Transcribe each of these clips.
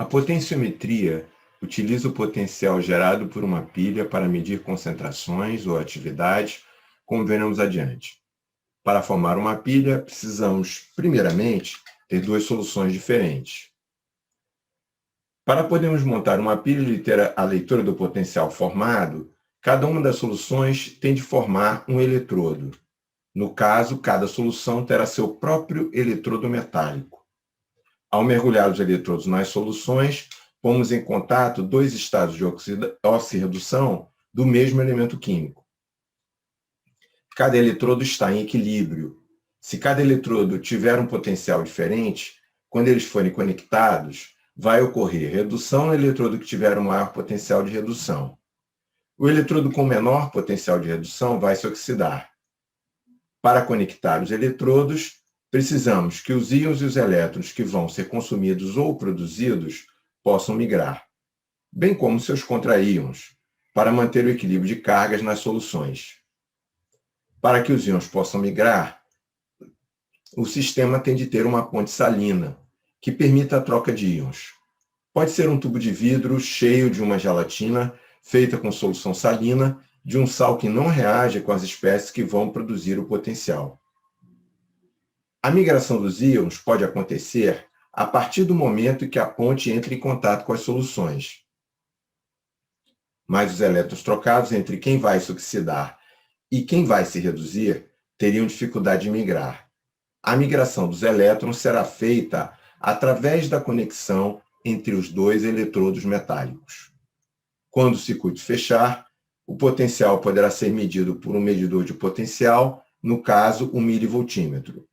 potenciometria utiliza o potencial gerado por uma pilha para medir concentrações ou atividades, como veremos adiante. Para formar uma pilha, precisamos, primeiramente, ter duas soluções diferentes. Para podermos montar uma pilha e ter a leitura do potencial formado, cada uma das soluções tem de formar um eletrodo. No caso, cada solução terá seu próprio eletrodo metálico. Ao mergulhar os eletrodos nas soluções, pomos em contato dois estados de oxirredução do mesmo elemento químico. Cada eletrodo está em equilíbrio. Se cada eletrodo tiver um potencial diferente, quando eles forem conectados, vai ocorrer redução no eletrodo que tiver o maior potencial de redução. O eletrodo com menor potencial de redução vai se oxidar. Para conectar os eletrodos, precisamos que os íons e os elétrons que vão ser consumidos ou produzidos possam migrar, bem como seus contra-íons, para manter o equilíbrio de cargas nas soluções. Para que os íons possam migrar, o sistema tem de ter uma ponte salina, que permita a troca de íons. Pode ser um tubo de vidro cheio de uma gelatina feita com solução salina, de um sal que não reage com as espécies que vão produzir o potencial. A migração dos íons pode acontecer a partir do momento em que a ponte entra em contato com as soluções. Mas os elétrons trocados entre quem vai se oxidar e quem vai se reduzir teriam dificuldade de migrar. A migração dos elétrons será feita através da conexão entre os dois eletrodos metálicos. Quando o circuito fechar, o potencial poderá ser medido por um medidor de potencial, no caso, um milivoltímetro.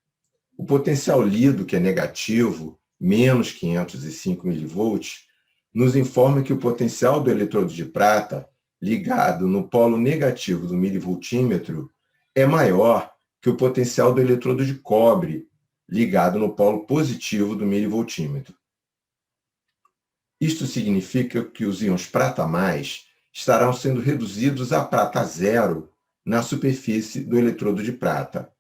O potencial lido, que é negativo, menos 505 milivolts, nos informa que o potencial do eletrodo de prata, ligado no polo negativo do milivoltímetro, é maior que o potencial do eletrodo de cobre, ligado no polo positivo do milivoltímetro. Isto significa que os íons prata+, estarão sendo reduzidos a prata zero na superfície do eletrodo de prata.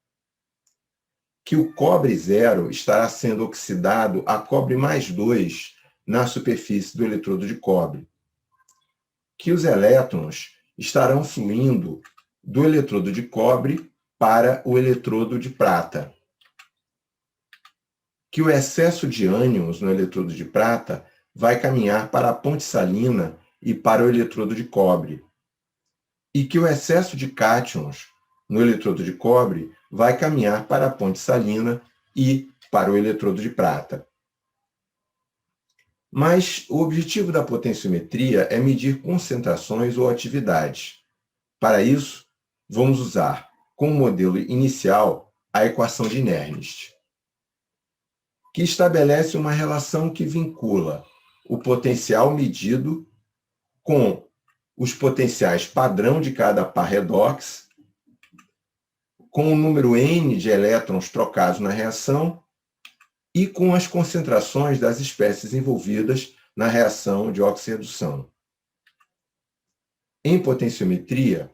Que o cobre zero estará sendo oxidado a cobre mais 2 na superfície do eletrodo de cobre. Que os elétrons estarão fluindo do eletrodo de cobre para o eletrodo de prata. Que o excesso de ânions no eletrodo de prata vai caminhar para a ponte salina e para o eletrodo de cobre. E que o excesso de cátions no eletrodo de cobre vai caminhar para a ponte salina e para o eletrodo de prata. Mas o objetivo da potenciometria é medir concentrações ou atividades. Para isso, vamos usar como modelo inicial a equação de Nernst, que estabelece uma relação que vincula o potencial medido com os potenciais padrão de cada par redox, com o número N de elétrons trocados na reação e com as concentrações das espécies envolvidas na reação de oxirredução. Em potenciometria,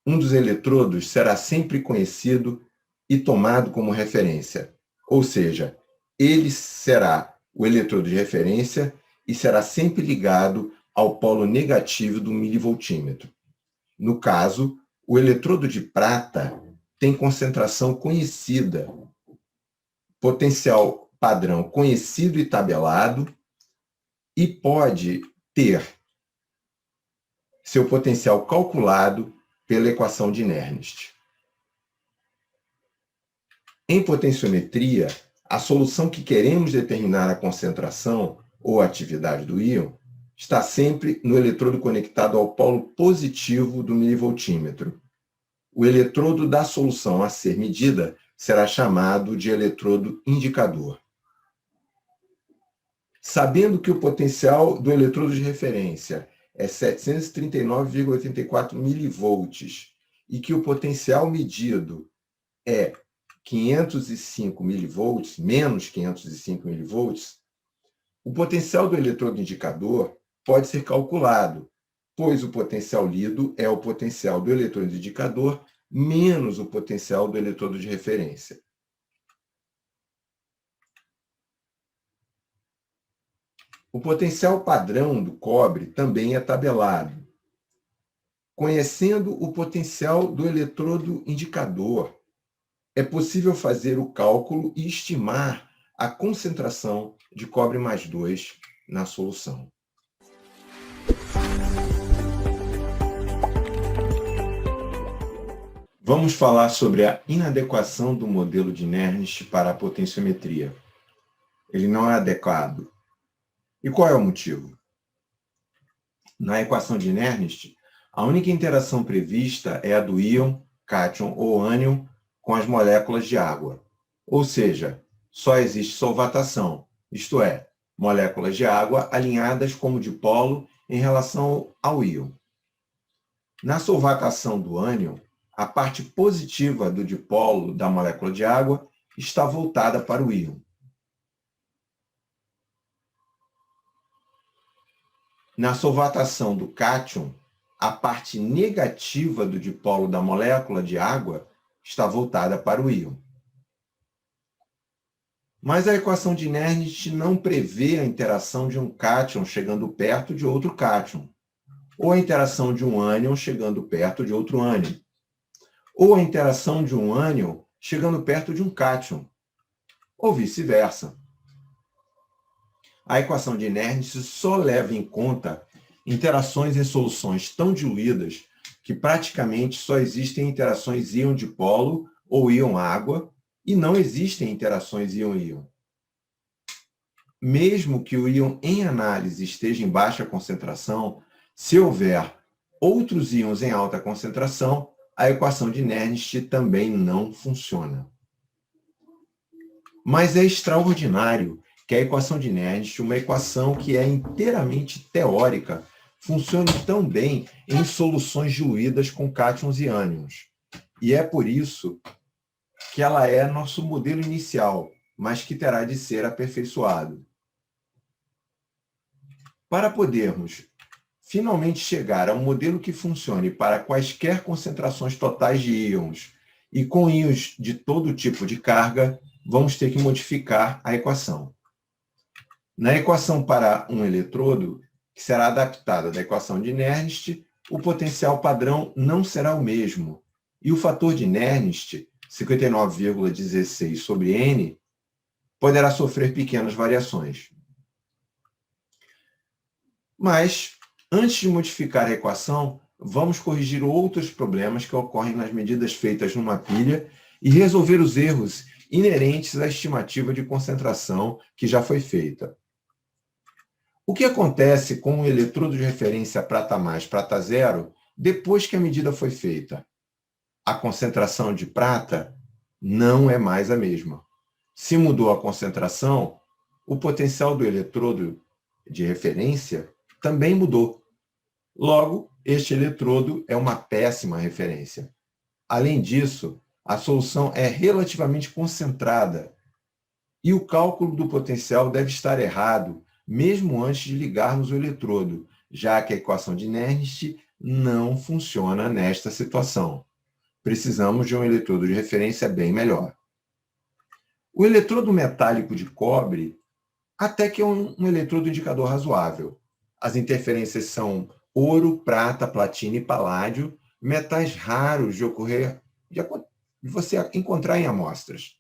um dos eletrodos será sempre conhecido e tomado como referência, ou seja, ele será o eletrodo de referência e será sempre ligado ao polo negativo do milivoltímetro. No caso, o eletrodo de prata tem concentração conhecida, potencial padrão conhecido e tabelado, e pode ter seu potencial calculado pela equação de Nernst. Em potenciometria, a solução que queremos determinar a concentração ou atividade do íon está sempre no eletrodo conectado ao polo positivo do milivoltímetro. O eletrodo da solução a ser medida será chamado de eletrodo indicador. Sabendo que o potencial do eletrodo de referência é 739,84 milivolts e que o potencial medido é 505 milivolts, menos 505 milivolts, o potencial do eletrodo indicador pode ser calculado, pois o potencial lido é o potencial do eletrodo indicador menos o potencial do eletrodo de referência. O potencial padrão do cobre também é tabelado. Conhecendo o potencial do eletrodo indicador, é possível fazer o cálculo e estimar a concentração de cobre mais 2 na solução. Vamos falar sobre a inadequação do modelo de Nernst para a potenciometria. Ele não é adequado. E qual é o motivo? Na equação de Nernst, a única interação prevista é a do íon, cátion ou ânion com as moléculas de água. Ou seja, só existe solvatação, isto é, moléculas de água alinhadas como dipolo em relação ao íon. Na solvatação do ânion, a parte positiva do dipolo da molécula de água está voltada para o íon. Na solvatação do cátion, a parte negativa do dipolo da molécula de água está voltada para o íon. Mas a equação de Nernst não prevê a interação de um cátion chegando perto de outro cátion, ou a interação de um ânion chegando perto de outro ânion, ou a interação de um ânion chegando perto de um cátion, ou vice-versa. A equação de Nernst só leva em conta interações em soluções tão diluídas que praticamente só existem interações íon-dipolo ou íon-água e não existem interações íon-íon. Mesmo que o íon em análise esteja em baixa concentração, se houver outros íons em alta concentração, a equação de Nernst também não funciona. Mas é extraordinário que a equação de Nernst, uma equação que é inteiramente teórica, funcione tão bem em soluções diluídas com cátions e ânions. E é por isso que ela é nosso modelo inicial, mas que terá de ser aperfeiçoado. Para podermos finalmente chegar a um modelo que funcione para quaisquer concentrações totais de íons e com íons de todo tipo de carga, vamos ter que modificar a equação. Na equação para um eletrodo, que será adaptada da equação de Nernst, o potencial padrão não será o mesmo, e o fator de Nernst, 59,16 sobre N, poderá sofrer pequenas variações. Mas, antes de modificar a equação, vamos corrigir outros problemas que ocorrem nas medidas feitas numa pilha e resolver os erros inerentes à estimativa de concentração que já foi feita. O que acontece com o eletrodo de referência prata mais, prata zero, depois que a medida foi feita? A concentração de prata não é mais a mesma. Se mudou a concentração, o potencial do eletrodo de referência também mudou. Logo, este eletrodo é uma péssima referência. Além disso, a solução é relativamente concentrada e o cálculo do potencial deve estar errado, mesmo antes de ligarmos o eletrodo, já que a equação de Nernst não funciona nesta situação. Precisamos de um eletrodo de referência bem melhor. O eletrodo metálico de cobre até que é um eletrodo indicador razoável. As interferências são ouro, prata, platina e paládio, metais raros de você encontrar em amostras.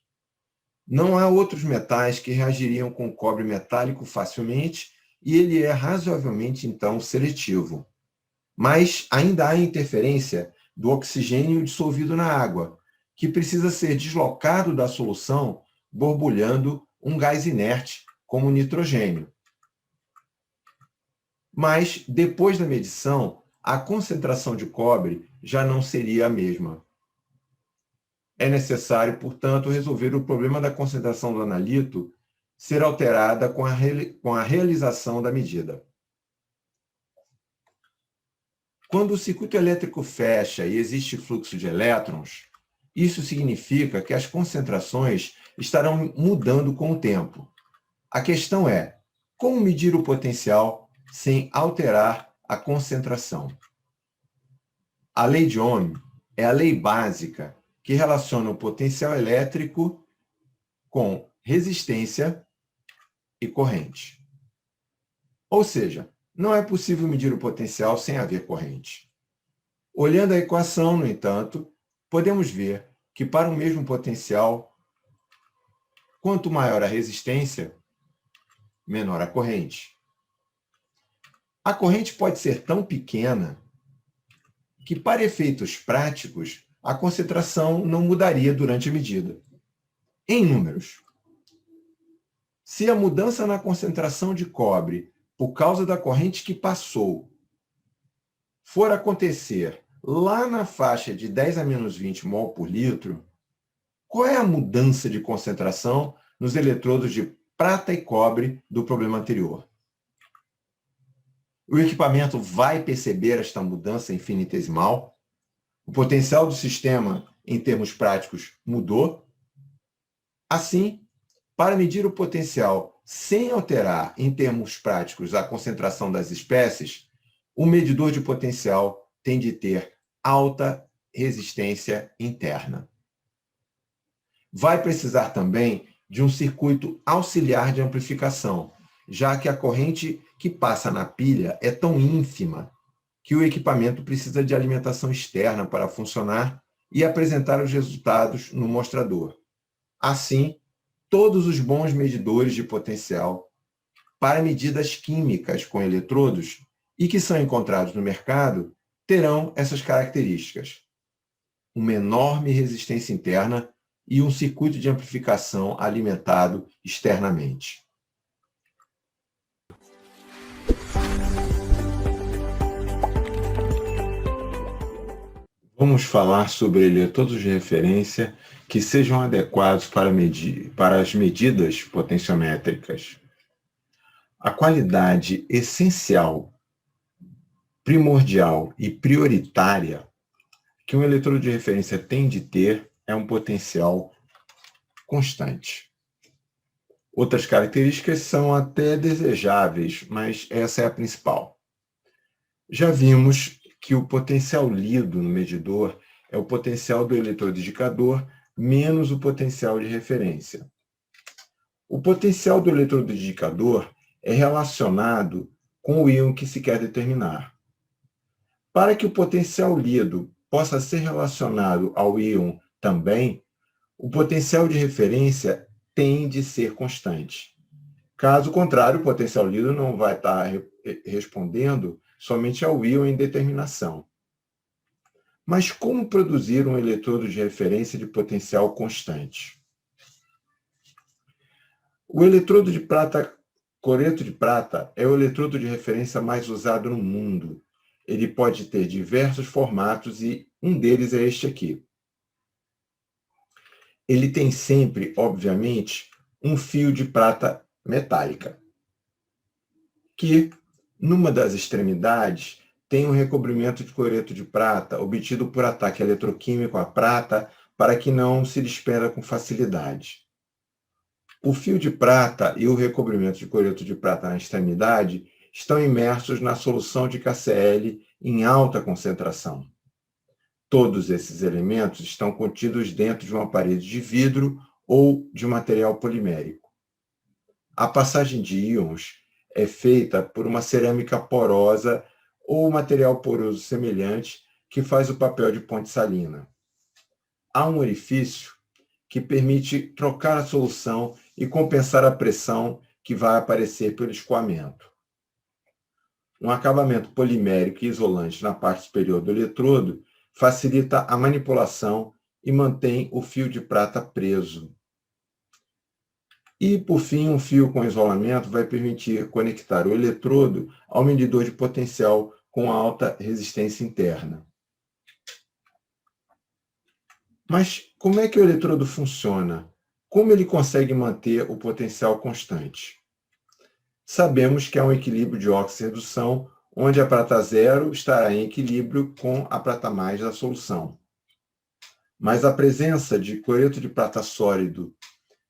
Não há outros metais que reagiriam com o cobre metálico facilmente e ele é razoavelmente, então, seletivo. Mas ainda há interferência do oxigênio dissolvido na água, que precisa ser deslocado da solução borbulhando um gás inerte, como o nitrogênio. Mas, depois da medição, a concentração de cobre já não seria a mesma. É necessário, portanto, resolver o problema da concentração do analito ser alterada com a realização da medida. Quando o circuito elétrico fecha e existe fluxo de elétrons, isso significa que as concentrações estarão mudando com o tempo. A questão é, como medir o potencial sem alterar a concentração? A lei de Ohm é a lei básica que relaciona o potencial elétrico com resistência e corrente. Ou seja, não é possível medir o potencial sem haver corrente. Olhando a equação, no entanto, podemos ver que para o mesmo potencial, quanto maior a resistência, menor a corrente. A corrente pode ser tão pequena que, para efeitos práticos, a concentração não mudaria durante a medida. Em números, se a mudança na concentração de cobre por causa da corrente que passou for acontecer lá na faixa de 10 a menos 20 mol por litro, qual é a mudança de concentração nos eletrodos de prata e cobre do problema anterior? O equipamento vai perceber esta mudança infinitesimal? O potencial do sistema, em termos práticos, mudou? Assim, para medir o potencial sem alterar, em termos práticos, a concentração das espécies, o medidor de potencial tem de ter alta resistência interna. Vai precisar também de um circuito auxiliar de amplificação, já que a corrente que passa na pilha é tão ínfima que o equipamento precisa de alimentação externa para funcionar e apresentar os resultados no mostrador. Assim, todos os bons medidores de potencial para medidas químicas com eletrodos e que são encontrados no mercado terão essas características: uma enorme resistência interna e um circuito de amplificação alimentado externamente. Vamos falar sobre eletrodos de referência que sejam adequados para as medidas potenciométricas. A qualidade essencial, primordial e prioritária que um eletrodo de referência tem de ter é um potencial constante. Outras características são até desejáveis, mas essa é a principal. Já vimos que o potencial lido no medidor é o potencial do eletrodo indicador menos o potencial de referência. O potencial do eletrodo indicador é relacionado com o íon que se quer determinar. Para que o potencial lido possa ser relacionado ao íon também, o potencial de referência tem de ser constante. Caso contrário, o potencial lido não vai estar respondendo somente ao íon em determinação. Mas como produzir um eletrodo de referência de potencial constante? O eletrodo de prata, coreto de prata, é o eletrodo de referência mais usado no mundo. Ele pode ter diversos formatos e um deles é este aqui. Ele tem sempre, obviamente, um fio de prata metálica, que, numa das extremidades, tem um recobrimento de coreto de prata obtido por ataque eletroquímico à prata para que não se desprenda com facilidade. O fio de prata e o recobrimento de coreto de prata na extremidade estão imersos na solução de KCl em alta concentração. Todos esses elementos estão contidos dentro de uma parede de vidro ou de material polimérico. A passagem de íons é feita por uma cerâmica porosa ou material poroso semelhante que faz o papel de ponte salina. Há um orifício que permite trocar a solução e compensar a pressão que vai aparecer pelo escoamento. Um acabamento polimérico e isolante na parte superior do eletrodo facilita a manipulação e mantém o fio de prata preso. E, por fim, um fio com isolamento vai permitir conectar o eletrodo ao medidor de potencial com alta resistência interna. Mas como é que o eletrodo funciona? Como ele consegue manter o potencial constante? Sabemos que há um equilíbrio de óxido-redução, onde a prata zero estará em equilíbrio com a prata mais da solução. Mas a presença de cloreto de prata sólido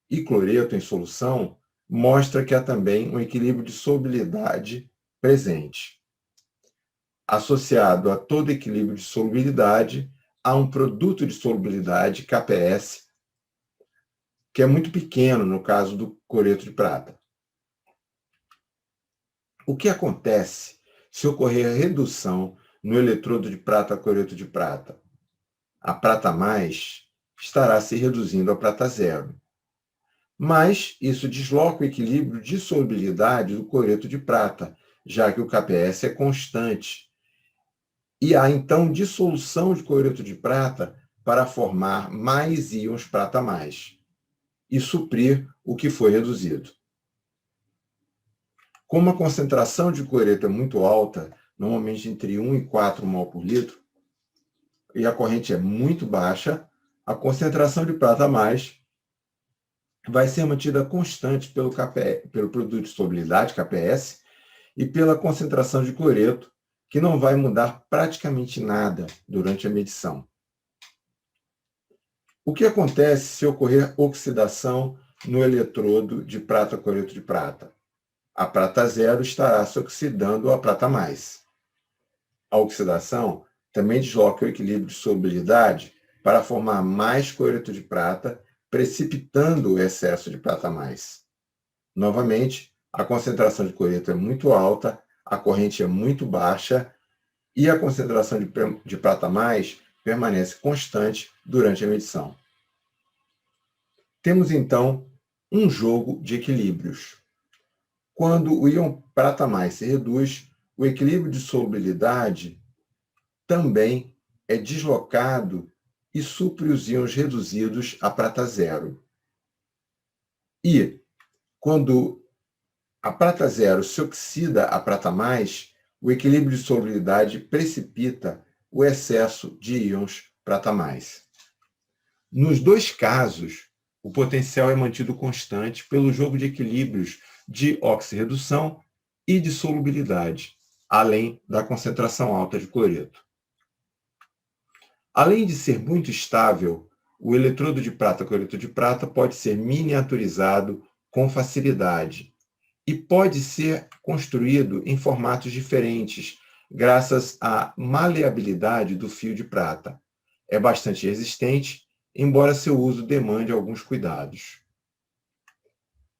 e cloreto em solução mostra que há também um equilíbrio de solubilidade presente. Associado a todo equilíbrio de solubilidade, há um produto de solubilidade, KPS, que é muito pequeno no caso do cloreto de prata. O que acontece se ocorrer redução no eletrodo de prata a cloreto de prata? A prata mais estará se reduzindo a prata zero. Mas isso desloca o equilíbrio de solubilidade do cloreto de prata, já que o KPS é constante. E há, então, dissolução de cloreto de prata para formar mais íons prata mais e suprir o que foi reduzido. Como a concentração de cloreto é muito alta, normalmente entre 1 e 4 mol por litro, e a corrente é muito baixa, a concentração de prata mais vai ser mantida constante pelo produto de solubilidade, KPS, e pela concentração de cloreto, que não vai mudar praticamente nada durante a medição. O que acontece se ocorrer oxidação no eletrodo de prata cloreto de prata? A prata zero estará se oxidando a prata mais. A oxidação também desloca o equilíbrio de solubilidade para formar mais cloreto de prata, precipitando o excesso de prata mais. Novamente, a concentração de cloreto é muito alta, a corrente é muito baixa e a concentração de prata mais permanece constante durante a medição. Temos, então, um jogo de equilíbrios. Quando o íon prata mais se reduz, o equilíbrio de solubilidade também é deslocado e supre os íons reduzidos a prata zero. E, quando a prata zero se oxida a prata mais, o equilíbrio de solubilidade precipita o excesso de íons prata mais. Nos dois casos, o potencial é mantido constante pelo jogo de equilíbrios de oxirredução e de solubilidade, além da concentração alta de cloreto. Além de ser muito estável, o eletrodo de prata cloreto de prata pode ser miniaturizado com facilidade e pode ser construído em formatos diferentes, graças à maleabilidade do fio de prata. É bastante resistente, embora seu uso demande alguns cuidados.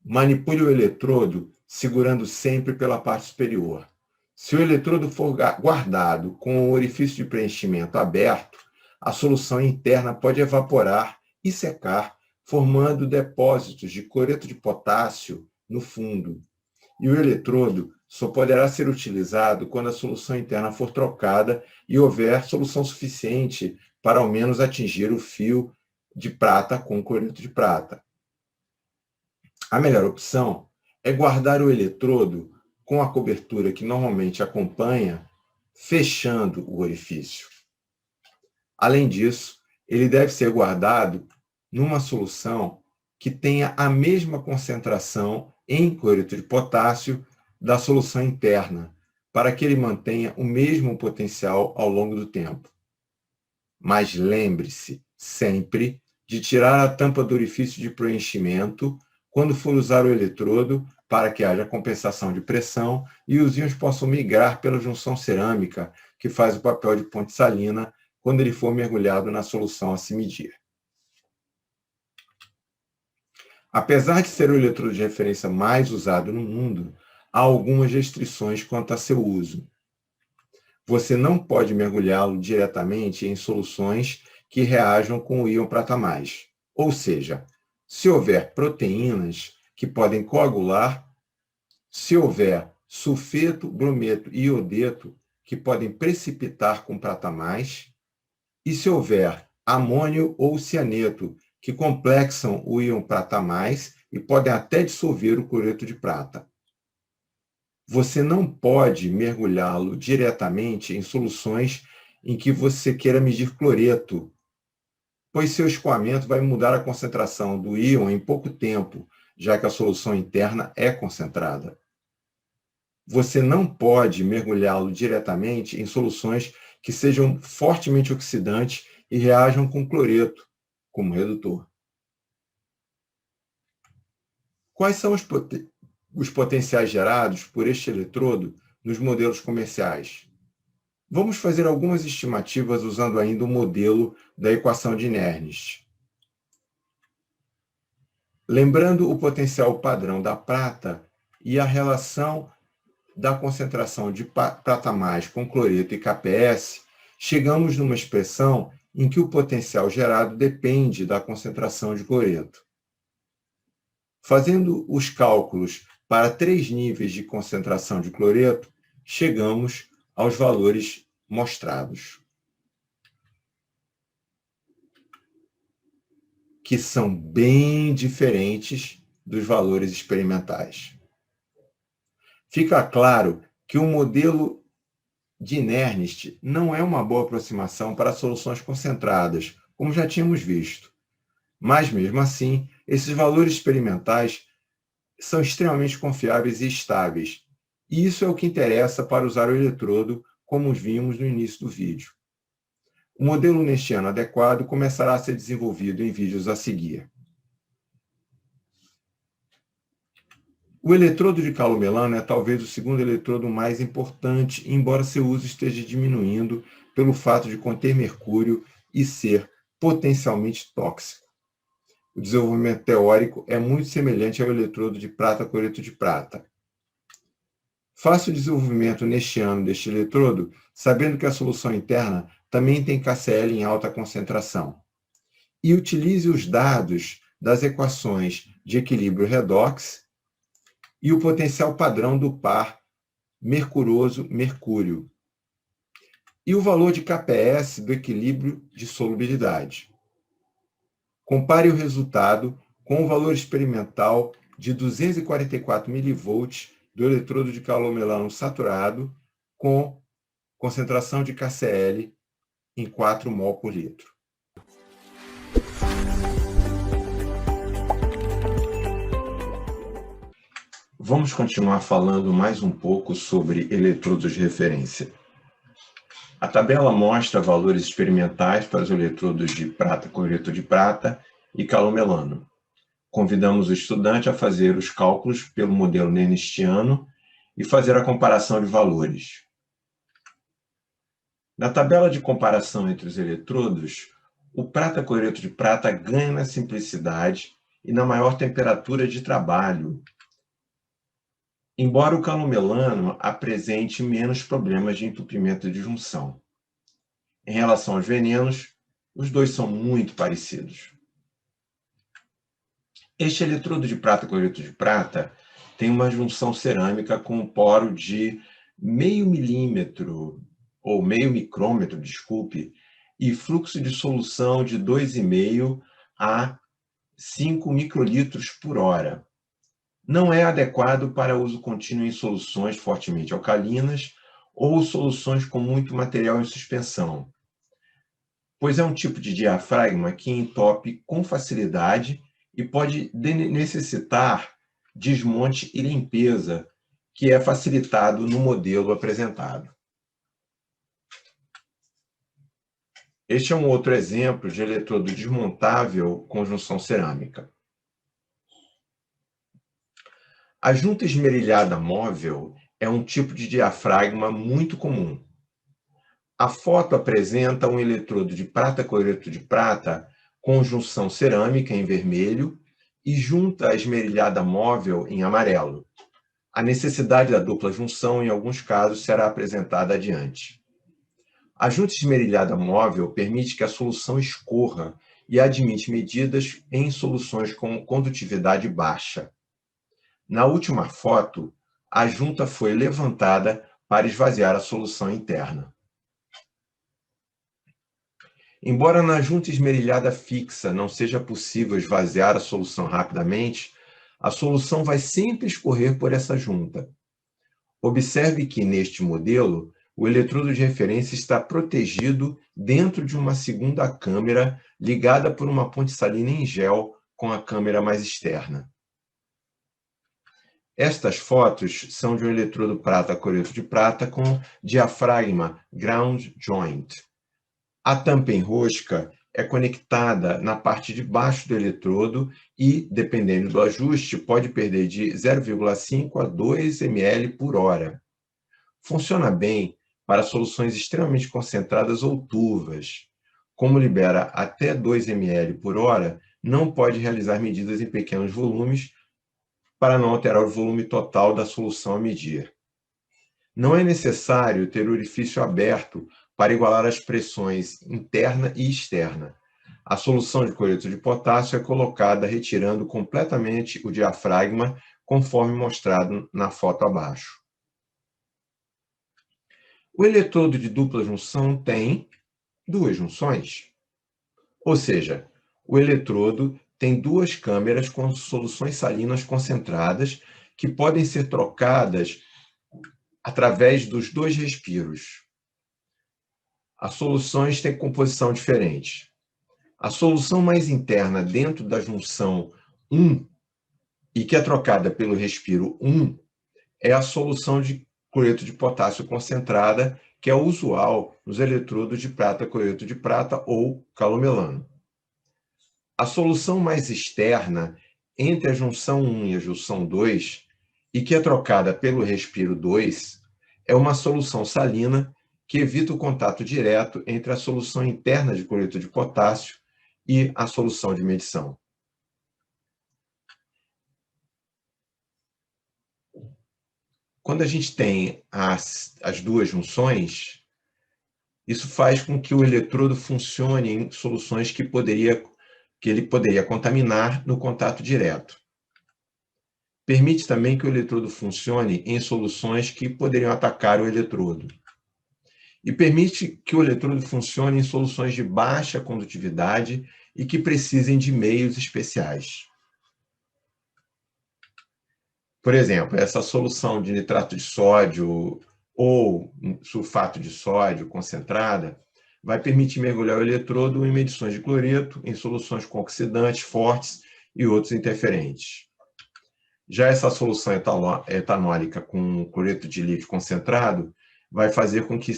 Manipule o eletrodo segurando sempre pela parte superior. Se o eletrodo for guardado com o orifício de preenchimento aberto, a solução interna pode evaporar e secar, formando depósitos de cloreto de potássio no fundo. E o eletrodo só poderá ser utilizado quando a solução interna for trocada e houver solução suficiente para ao menos atingir o fio de prata com cloreto de prata. A melhor opção é guardar o eletrodo com a cobertura que normalmente acompanha, fechando o orifício. Além disso, ele deve ser guardado numa solução que tenha a mesma concentração em cloreto de potássio da solução interna, para que ele mantenha o mesmo potencial ao longo do tempo. Mas lembre-se sempre de tirar a tampa do orifício de preenchimento quando for usar o eletrodo, para que haja compensação de pressão e os íons possam migrar pela junção cerâmica, que faz o papel de ponte salina, quando ele for mergulhado na solução a se medir. Apesar de ser o eletrodo de referência mais usado no mundo, há algumas restrições quanto a seu uso. Você não pode mergulhá-lo diretamente em soluções que reajam com o íon prata mais. Ou seja, se houver proteínas que podem coagular, se houver sulfeto, brometo e iodeto que podem precipitar com prata mais, e se houver amônio ou cianeto que complexam o íon prata mais e podem até dissolver o cloreto de prata. Você não pode mergulhá-lo diretamente em soluções em que você queira medir cloreto, pois seu escoamento vai mudar a concentração do íon em pouco tempo, já que a solução interna é concentrada. Você não pode mergulhá-lo diretamente em soluções que sejam fortemente oxidantes e reajam com cloreto, como redutor. Quais são os potenciais gerados por este eletrodo nos modelos comerciais? Vamos fazer algumas estimativas usando ainda o modelo da equação de Nernst. Lembrando o potencial padrão da prata e a relação da concentração de prata mais com cloreto e KPS, chegamos numa expressão em que o potencial gerado depende da concentração de cloreto. Fazendo os cálculos para 3 níveis de concentração de cloreto, chegamos aos valores mostrados, que são bem diferentes dos valores experimentais. Fica claro que o modelo de Nernst não é uma boa aproximação para soluções concentradas, como já tínhamos visto. Mas, mesmo assim, esses valores experimentais são extremamente confiáveis e estáveis. E isso é o que interessa para usar o eletrodo, como vimos no início do vídeo. O modelo nernstiano adequado começará a ser desenvolvido em vídeos a seguir. O eletrodo de calo-melano é talvez o segundo eletrodo mais importante, embora seu uso esteja diminuindo pelo fato de conter mercúrio e ser potencialmente tóxico. O desenvolvimento teórico é muito semelhante ao eletrodo de prata-cloreto de prata. Faça o desenvolvimento nernstiano deste eletrodo, sabendo que a solução interna também tem KCl em alta concentração. E utilize os dados das equações de equilíbrio redox e o potencial padrão do par mercuroso-mercúrio, e o valor de KPS do equilíbrio de solubilidade. Compare o resultado com o valor experimental de 244 mV do eletrodo de calo-melano saturado com concentração de KCl em 4 mol por litro. Vamos continuar falando mais um pouco sobre eletrodos de referência. A tabela mostra valores experimentais para os eletrodos de prata-cloreto de prata e calo-melano. Convidamos o estudante a fazer os cálculos pelo modelo nernstiano e fazer a comparação de valores. Na tabela de comparação entre os eletrodos, o prata-cloreto de prata ganha na simplicidade e na maior temperatura de trabalho, embora o calo-melano apresente menos problemas de entupimento de junção. Em relação aos venenos, os dois são muito parecidos. Este eletrodo de prata-cloreto de prata tem uma junção cerâmica com um poro de meio micrômetro, e fluxo de solução de 2,5 a 5 microlitros por hora. Não é adequado para uso contínuo em soluções fortemente alcalinas ou soluções com muito material em suspensão, pois é um tipo de diafragma que entope com facilidade e pode necessitar desmonte e limpeza, que é facilitado no modelo apresentado. Este é um outro exemplo de eletrodo desmontável com junção cerâmica. A junta esmerilhada móvel é um tipo de diafragma muito comum. A foto apresenta um eletrodo de prata-cloreto de prata com junção cerâmica em vermelho e junta esmerilhada móvel em amarelo. A necessidade da dupla junção, em alguns casos, será apresentada adiante. A junta esmerilhada móvel permite que a solução escorra e admite medidas em soluções com condutividade baixa. Na última foto, a junta foi levantada para esvaziar a solução interna. Embora na junta esmerilhada fixa não seja possível esvaziar a solução rapidamente, a solução vai sempre escorrer por essa junta. Observe que, neste modelo, o eletrodo de referência está protegido dentro de uma segunda câmara ligada por uma ponte salina em gel com a câmara mais externa. Estas fotos são de um eletrodo prata-cloreto de prata com diafragma ground joint. A tampa em rosca é conectada na parte de baixo do eletrodo e, dependendo do ajuste, pode perder de 0,5 a 2 ml por hora. Funciona bem para soluções extremamente concentradas ou turvas. Como libera até 2 ml por hora, não pode realizar medidas em pequenos volumes para não alterar o volume total da solução a medir. Não é necessário ter o orifício aberto para igualar as pressões interna e externa. A solução de cloreto de potássio é colocada retirando completamente o diafragma, conforme mostrado na foto abaixo. O eletrodo de dupla junção tem duas junções, ou seja, o eletrodo tem duas câmeras com soluções salinas concentradas que podem ser trocadas através dos dois respiros. As soluções têm composição diferente. A solução mais interna dentro da junção 1 e que é trocada pelo respiro 1 é a solução de cloreto de potássio concentrada, que é usual nos eletrodos de prata, cloreto de prata ou calomelano. A solução mais externa entre a junção 1 e a junção 2, e que é trocada pelo respiro 2, é uma solução salina que evita o contato direto entre a solução interna de cloreto de potássio e a solução de medição. Quando a gente tem as duas junções, isso faz com que o eletrodo funcione em soluções que ele poderia contaminar no contato direto. Permite também que o eletrodo funcione em soluções que poderiam atacar o eletrodo. E permite que o eletrodo funcione em soluções de baixa condutividade e que precisem de meios especiais. Por exemplo, essa solução de nitrato de sódio ou sulfato de sódio concentrada vai permitir mergulhar o eletrodo em medições de cloreto, em soluções com oxidantes fortes e outros interferentes. Já essa solução etanólica com cloreto de lítio concentrado vai fazer com que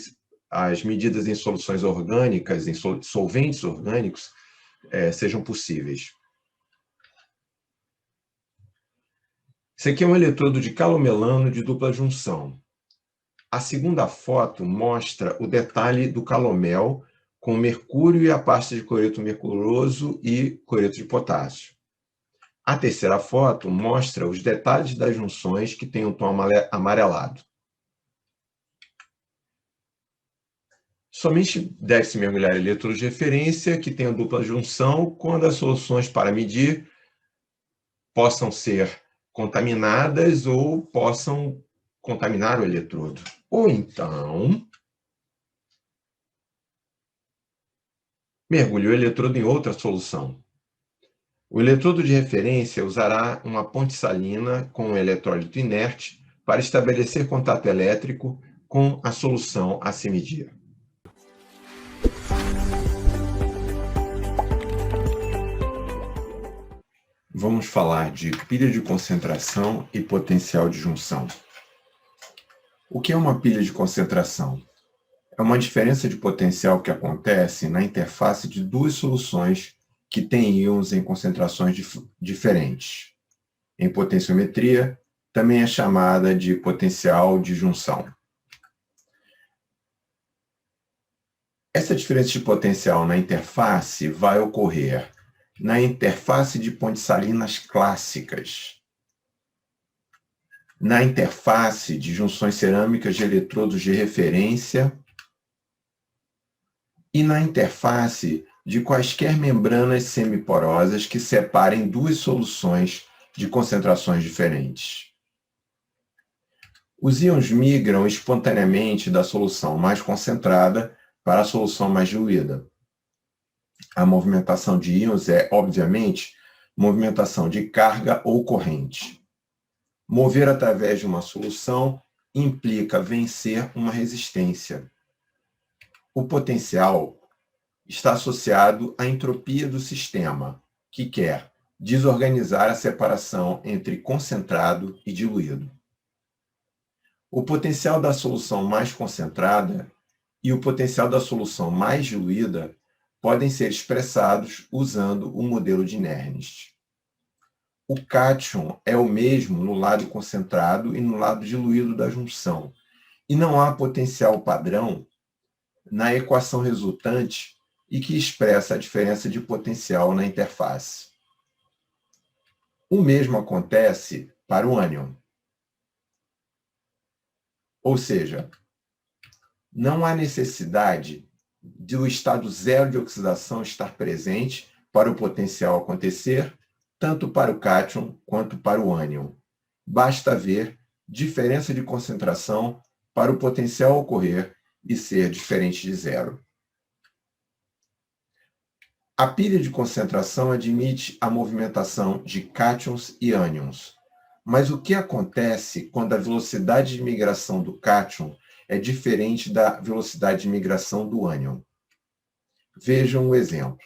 as medidas em soluções orgânicas, em solventes orgânicos, sejam possíveis. Esse aqui é um eletrodo de calomelano de dupla junção. A segunda foto mostra o detalhe do calomel com mercúrio e a pasta de cloreto mercuroso e cloreto de potássio. A terceira foto mostra os detalhes das junções que têm um tom amarelado. Somente deve-se mergulhar eletrodos de referência que tenham dupla junção quando as soluções para medir possam ser contaminadas ou possam contaminar o eletrodo. Ou então, mergulhe o eletrodo em outra solução. O eletrodo de referência usará uma ponte salina com um eletrólito inerte para estabelecer contato elétrico com a solução a se medir. Vamos falar de pilha de concentração e potencial de junção. O que é uma pilha de concentração? É uma diferença de potencial que acontece na interface de duas soluções que têm íons em concentrações diferentes. Em potenciometria, também é chamada de potencial de junção. Essa diferença de potencial na interface vai ocorrer na interface de pontes salinas clássicas, na interface de junções cerâmicas de eletrodos de referência e na interface de quaisquer membranas semiporosas que separem duas soluções de concentrações diferentes. Os íons migram espontaneamente da solução mais concentrada para a solução mais diluída. A movimentação de íons é, obviamente, movimentação de carga ou corrente. Mover através de uma solução implica vencer uma resistência. O potencial está associado à entropia do sistema, que quer desorganizar a separação entre concentrado e diluído. O potencial da solução mais concentrada e o potencial da solução mais diluída podem ser expressados usando o modelo de Nernst. O cátion é o mesmo no lado concentrado e no lado diluído da junção, e não há potencial padrão na equação resultante e que expressa a diferença de potencial na interface. O mesmo acontece para o ânion. Ou seja, não há necessidade do estado zero de oxidação estar presente para o potencial acontecer, tanto para o cátion quanto para o ânion. Basta haver diferença de concentração para o potencial ocorrer e ser diferente de zero. A pilha de concentração admite a movimentação de cátions e ânions. Mas o que acontece quando a velocidade de migração do cátion é diferente da velocidade de migração do ânion? Vejam um exemplo.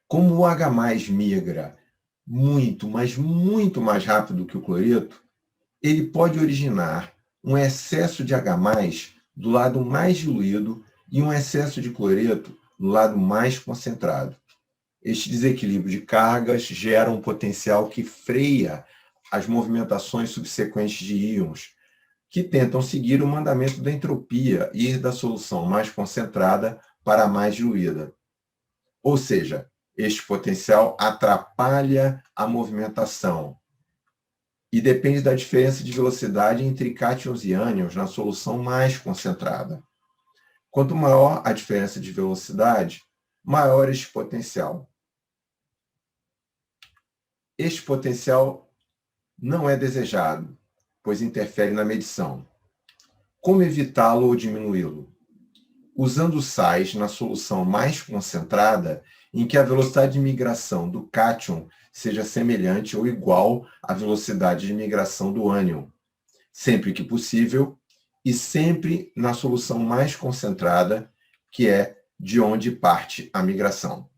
Como o H+ migra muito, mas muito mais rápido que o cloreto, ele pode originar um excesso de H+ do lado mais diluído e um excesso de cloreto no lado mais concentrado. Este desequilíbrio de cargas gera um potencial que freia as movimentações subsequentes de íons, que tentam seguir o mandamento da entropia e ir da solução mais concentrada para a mais diluída. Ou seja, este potencial atrapalha a movimentação e depende da diferença de velocidade entre cátions e ânions na solução mais concentrada. Quanto maior a diferença de velocidade, maior este potencial. Este potencial não é desejado, pois interfere na medição. Como evitá-lo ou diminuí-lo? Usando sais na solução mais concentrada, em que a velocidade de migração do cátion seja semelhante ou igual à velocidade de migração do ânion, sempre que possível, e sempre na solução mais concentrada, que é de onde parte a migração.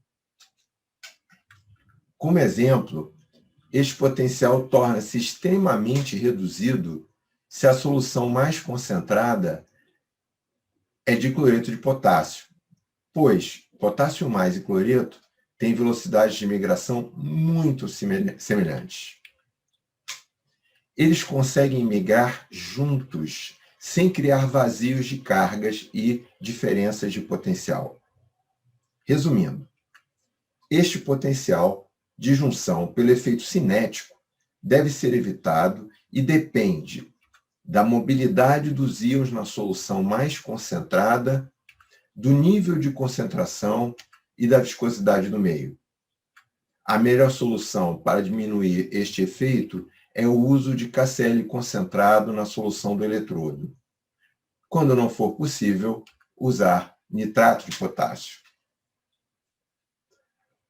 Como exemplo, este potencial torna-se extremamente reduzido se a solução mais concentrada é de cloreto de potássio, pois potássio+ e cloreto têm velocidades de migração muito semelhantes. Eles conseguem migrar juntos, sem criar vazios de cargas e diferenças de potencial. Resumindo, este potencial de junção pelo efeito cinético deve ser evitado e depende da mobilidade dos íons na solução mais concentrada, do nível de concentração e da viscosidade do meio. A melhor solução para diminuir este efeito é o uso de KCl concentrado na solução do eletrodo. Quando não for possível, usar nitrato de potássio.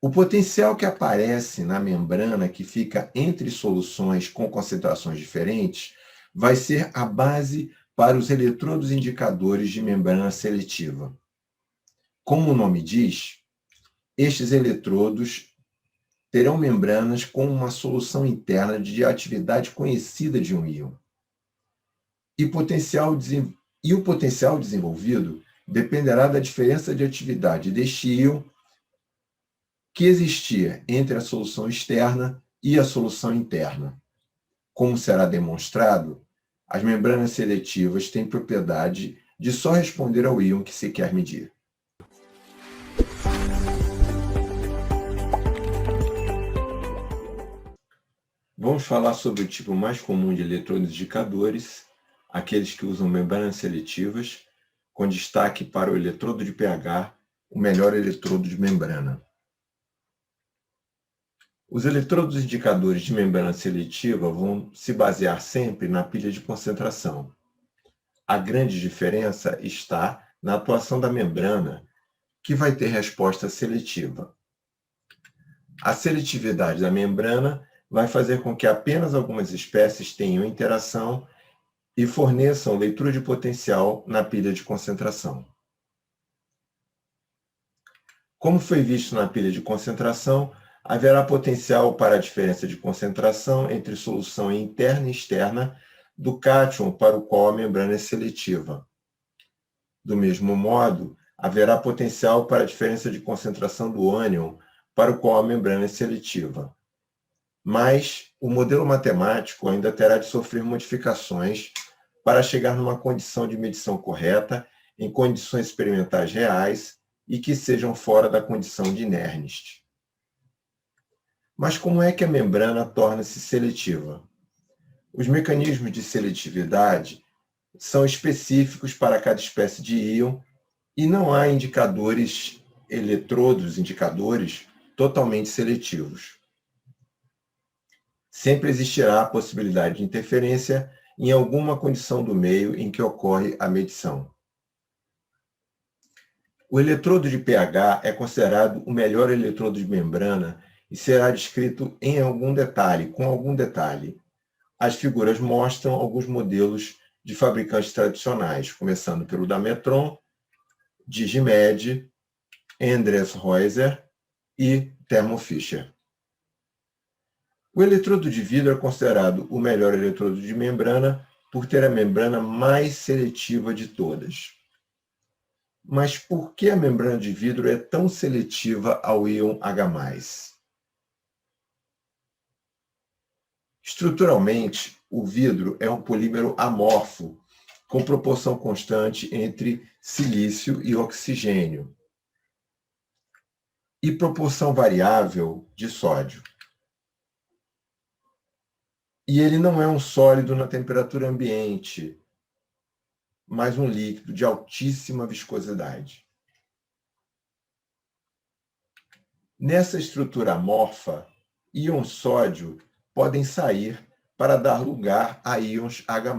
O potencial que aparece na membrana que fica entre soluções com concentrações diferentes vai ser a base para os eletrodos indicadores de membrana seletiva. Como o nome diz, estes eletrodos terão membranas com uma solução interna de atividade conhecida de um íon. E o potencial desenvolvido dependerá da diferença de atividade deste íon que existia entre a solução externa e a solução interna. Como será demonstrado, as membranas seletivas têm propriedade de só responder ao íon que se quer medir. Vamos falar sobre o tipo mais comum de eletrodos indicadores, aqueles que usam membranas seletivas, com destaque para o eletrodo de pH, o melhor eletrodo de membrana. Os eletrodos indicadores de membrana seletiva vão se basear sempre na pilha de concentração. A grande diferença está na atuação da membrana, que vai ter resposta seletiva. A seletividade da membrana vai fazer com que apenas algumas espécies tenham interação e forneçam leitura de potencial na pilha de concentração. Como foi visto na pilha de concentração, haverá potencial para a diferença de concentração entre solução interna e externa do cátion para o qual a membrana é seletiva. Do mesmo modo, haverá potencial para a diferença de concentração do ânion para o qual a membrana é seletiva. Mas o modelo matemático ainda terá de sofrer modificações para chegar numa condição de medição correta em condições experimentais reais e que sejam fora da condição de Nernst. Mas como é que a membrana torna-se seletiva? Os mecanismos de seletividade são específicos para cada espécie de íon e não há indicadores totalmente seletivos. Sempre existirá a possibilidade de interferência em alguma condição do meio em que ocorre a medição. O eletrodo de pH é considerado o melhor eletrodo de membrana e será descrito com algum detalhe. As figuras mostram alguns modelos de fabricantes tradicionais, começando pelo da Metron, Digimed, Endres Reuser e Thermo Fisher. O eletrodo de vidro é considerado o melhor eletrodo de membrana por ter a membrana mais seletiva de todas. Mas por que a membrana de vidro é tão seletiva ao íon H+? Estruturalmente, o vidro é um polímero amorfo, com proporção constante entre silício e oxigênio, e proporção variável de sódio. E ele não é um sólido na temperatura ambiente, mas um líquido de altíssima viscosidade. Nessa estrutura amorfa, íons sódio podem sair para dar lugar a íons H+.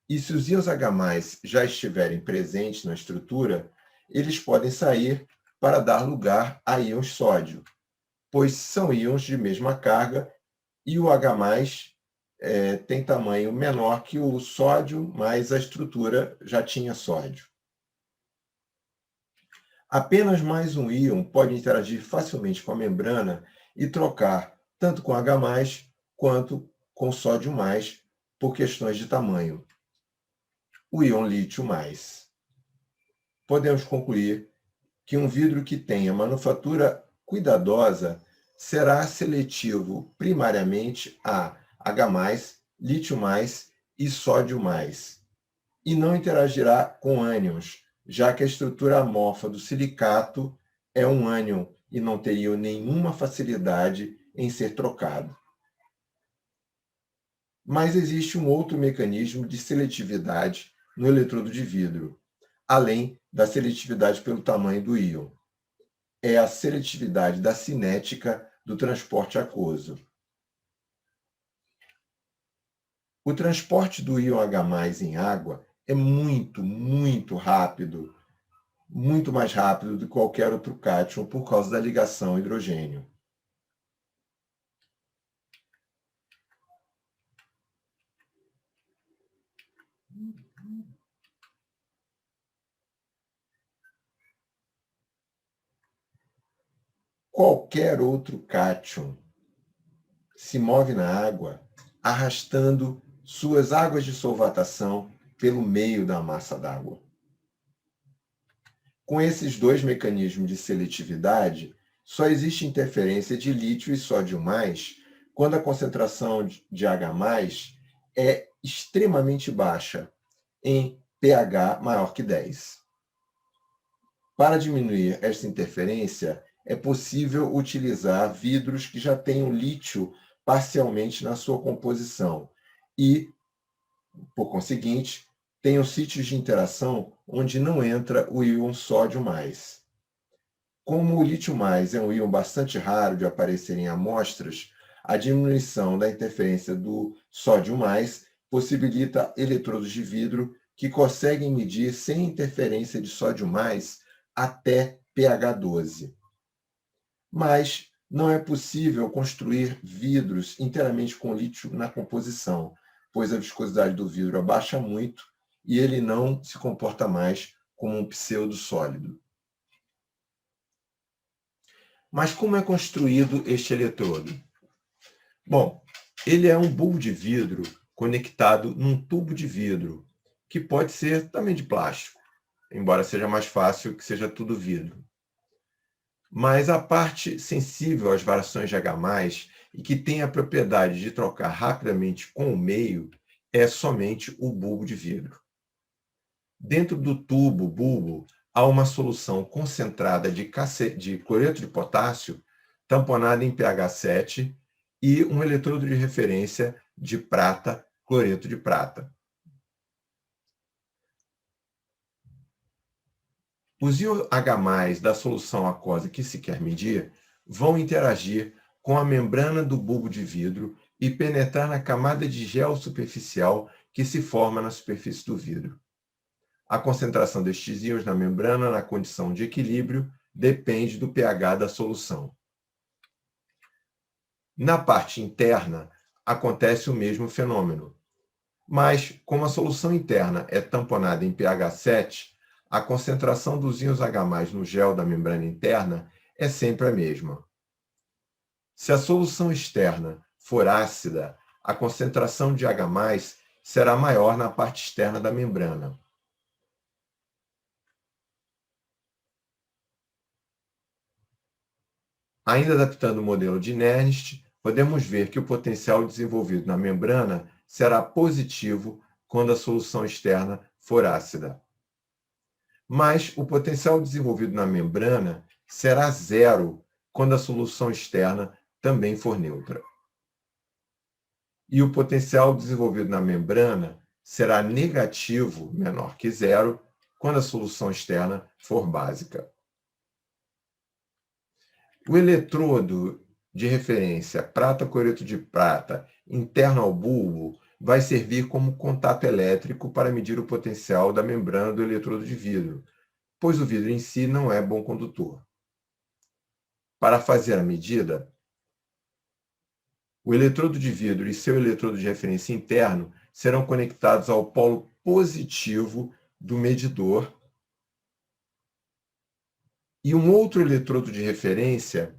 E se os íons H+ já estiverem presentes na estrutura, eles podem sair para dar lugar a íons sódio, pois são íons de mesma carga e o H+ tem tamanho menor que o sódio, mas a estrutura já tinha sódio. Apenas mais um íon pode interagir facilmente com a membrana e trocar tanto com H+ quanto com sódio+, por questões de tamanho. O íon lítio+. Podemos concluir que um vidro que tenha manufatura cuidadosa será seletivo primariamente a H+, lítio+, e sódio+, e não interagirá com ânions, já que a estrutura amorfa do silicato é um ânion e não teria nenhuma facilidade em ser trocado. Mas existe um outro mecanismo de seletividade no eletrodo de vidro, além da seletividade pelo tamanho do íon. É a seletividade da cinética do transporte aquoso. O transporte do íon H+ em água é muito rápido, muito mais rápido do que qualquer outro cátion por causa da ligação hidrogênio. Qualquer outro cátion se move na água arrastando suas águas de solvatação pelo meio da massa d'água. Com esses dois mecanismos de seletividade, só existe interferência de lítio e sódio+, quando a concentração de H+ é extremamente baixa, em pH maior que 10. Para diminuir esta interferência, é possível utilizar vidros que já tenham lítio parcialmente na sua composição e, por conseguinte, tenham sítios de interação onde não entra o íon sódio+. Como o lítio+ é um íon bastante raro de aparecer em amostras, a diminuição da interferência do sódio+ possibilita eletrodos de vidro que conseguem medir sem interferência de sódio+ até pH 12. Mas não é possível construir vidros inteiramente com lítio na composição, pois a viscosidade do vidro abaixa muito e ele não se comporta mais como um pseudo-sólido. Mas como é construído este eletrodo? Bom, ele é um bulbo de vidro conectado num tubo de vidro, que pode ser também de plástico, embora seja mais fácil que seja tudo vidro. Mas a parte sensível às variações de H+, e que tem a propriedade de trocar rapidamente com o meio, é somente o bulbo de vidro. Dentro do bulbo, há uma solução concentrada de cloreto de potássio, tamponada em pH 7, e um eletrodo de referência de prata, cloreto de prata. Os íons H+ da solução aquosa que se quer medir vão interagir com a membrana do bulbo de vidro e penetrar na camada de gel superficial que se forma na superfície do vidro. A concentração destes íons na membrana, na condição de equilíbrio, depende do pH da solução. Na parte interna, acontece o mesmo fenômeno. Mas, como a solução interna é tamponada em pH 7, a concentração dos íons H+ no gel da membrana interna é sempre a mesma. Se a solução externa for ácida, a concentração de H+ será maior na parte externa da membrana. Ainda adaptando o modelo de Nernst, podemos ver que o potencial desenvolvido na membrana será positivo quando a solução externa for ácida. Mas o potencial desenvolvido na membrana será zero quando a solução externa também for neutra. E o potencial desenvolvido na membrana será negativo, menor que zero, quando a solução externa for básica. O eletrodo de referência prata-cloreto de prata interno ao bulbo vai servir como contato elétrico para medir o potencial da membrana do eletrodo de vidro, pois o vidro em si não é bom condutor. Para fazer a medida, o eletrodo de vidro e seu eletrodo de referência interno serão conectados ao polo positivo do medidor e um outro eletrodo de referência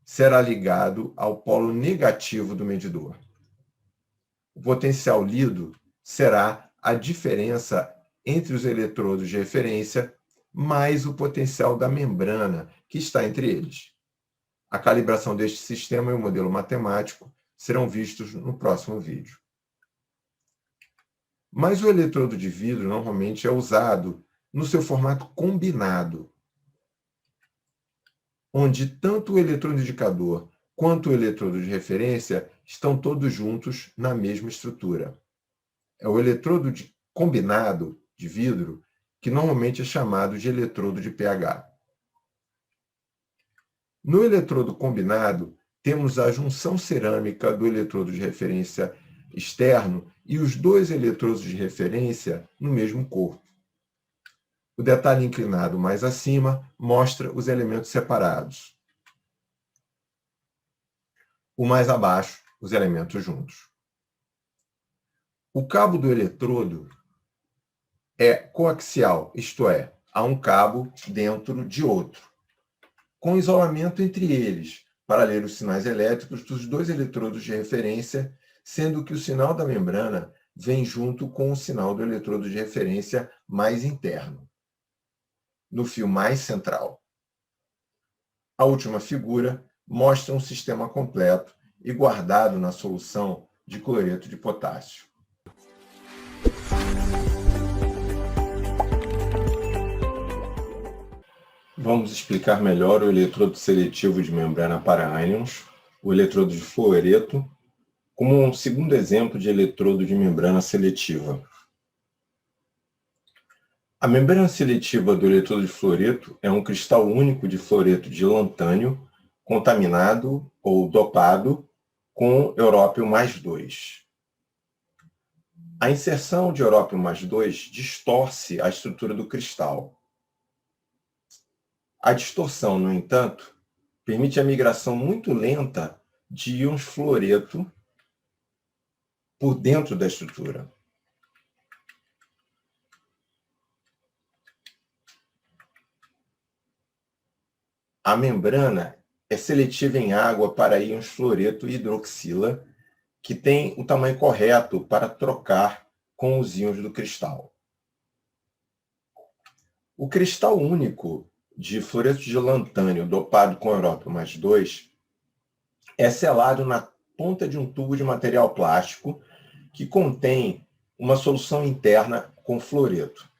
será ligado ao polo negativo do medidor. O potencial lido será a diferença entre os eletrodos de referência mais o potencial da membrana que está entre eles. A calibração deste sistema e o modelo matemático serão vistos no próximo vídeo. Mas o eletrodo de vidro normalmente é usado no seu formato combinado, onde tanto o eletrodo indicador quanto o eletrodo de referência estão todos juntos na mesma estrutura. É o eletrodo combinado de vidro que normalmente é chamado de eletrodo de pH. No eletrodo combinado, temos a junção cerâmica do eletrodo de referência externo e os dois eletrodos de referência no mesmo corpo. O detalhe inclinado mais acima mostra os elementos separados. O mais abaixo, os elementos juntos. O cabo do eletrodo é coaxial, isto é, há um cabo dentro de outro, com isolamento entre eles, para ler os sinais elétricos dos dois eletrodos de referência, sendo que o sinal da membrana vem junto com o sinal do eletrodo de referência mais interno, no fio mais central. A última figura mostra um sistema completo e guardado na solução de cloreto de potássio. Vamos explicar melhor o eletrodo seletivo de membrana para ânions, o eletrodo de fluoreto, como um segundo exemplo de eletrodo de membrana seletiva. A membrana seletiva do eletrodo de fluoreto é um cristal único de fluoreto de lantânio contaminado ou dopado com európio mais 2. A inserção de európio mais 2 distorce a estrutura do cristal. A distorção, no entanto, permite a migração muito lenta de íons fluoreto por dentro da estrutura. A membrana é seletiva em água para íons fluoreto e hidroxila, que tem o tamanho correto para trocar com os íons do cristal. O cristal único de fluoreto de lantânio dopado com európio mais 2 é selado na ponta de um tubo de material plástico que contém uma solução interna com fluoreto.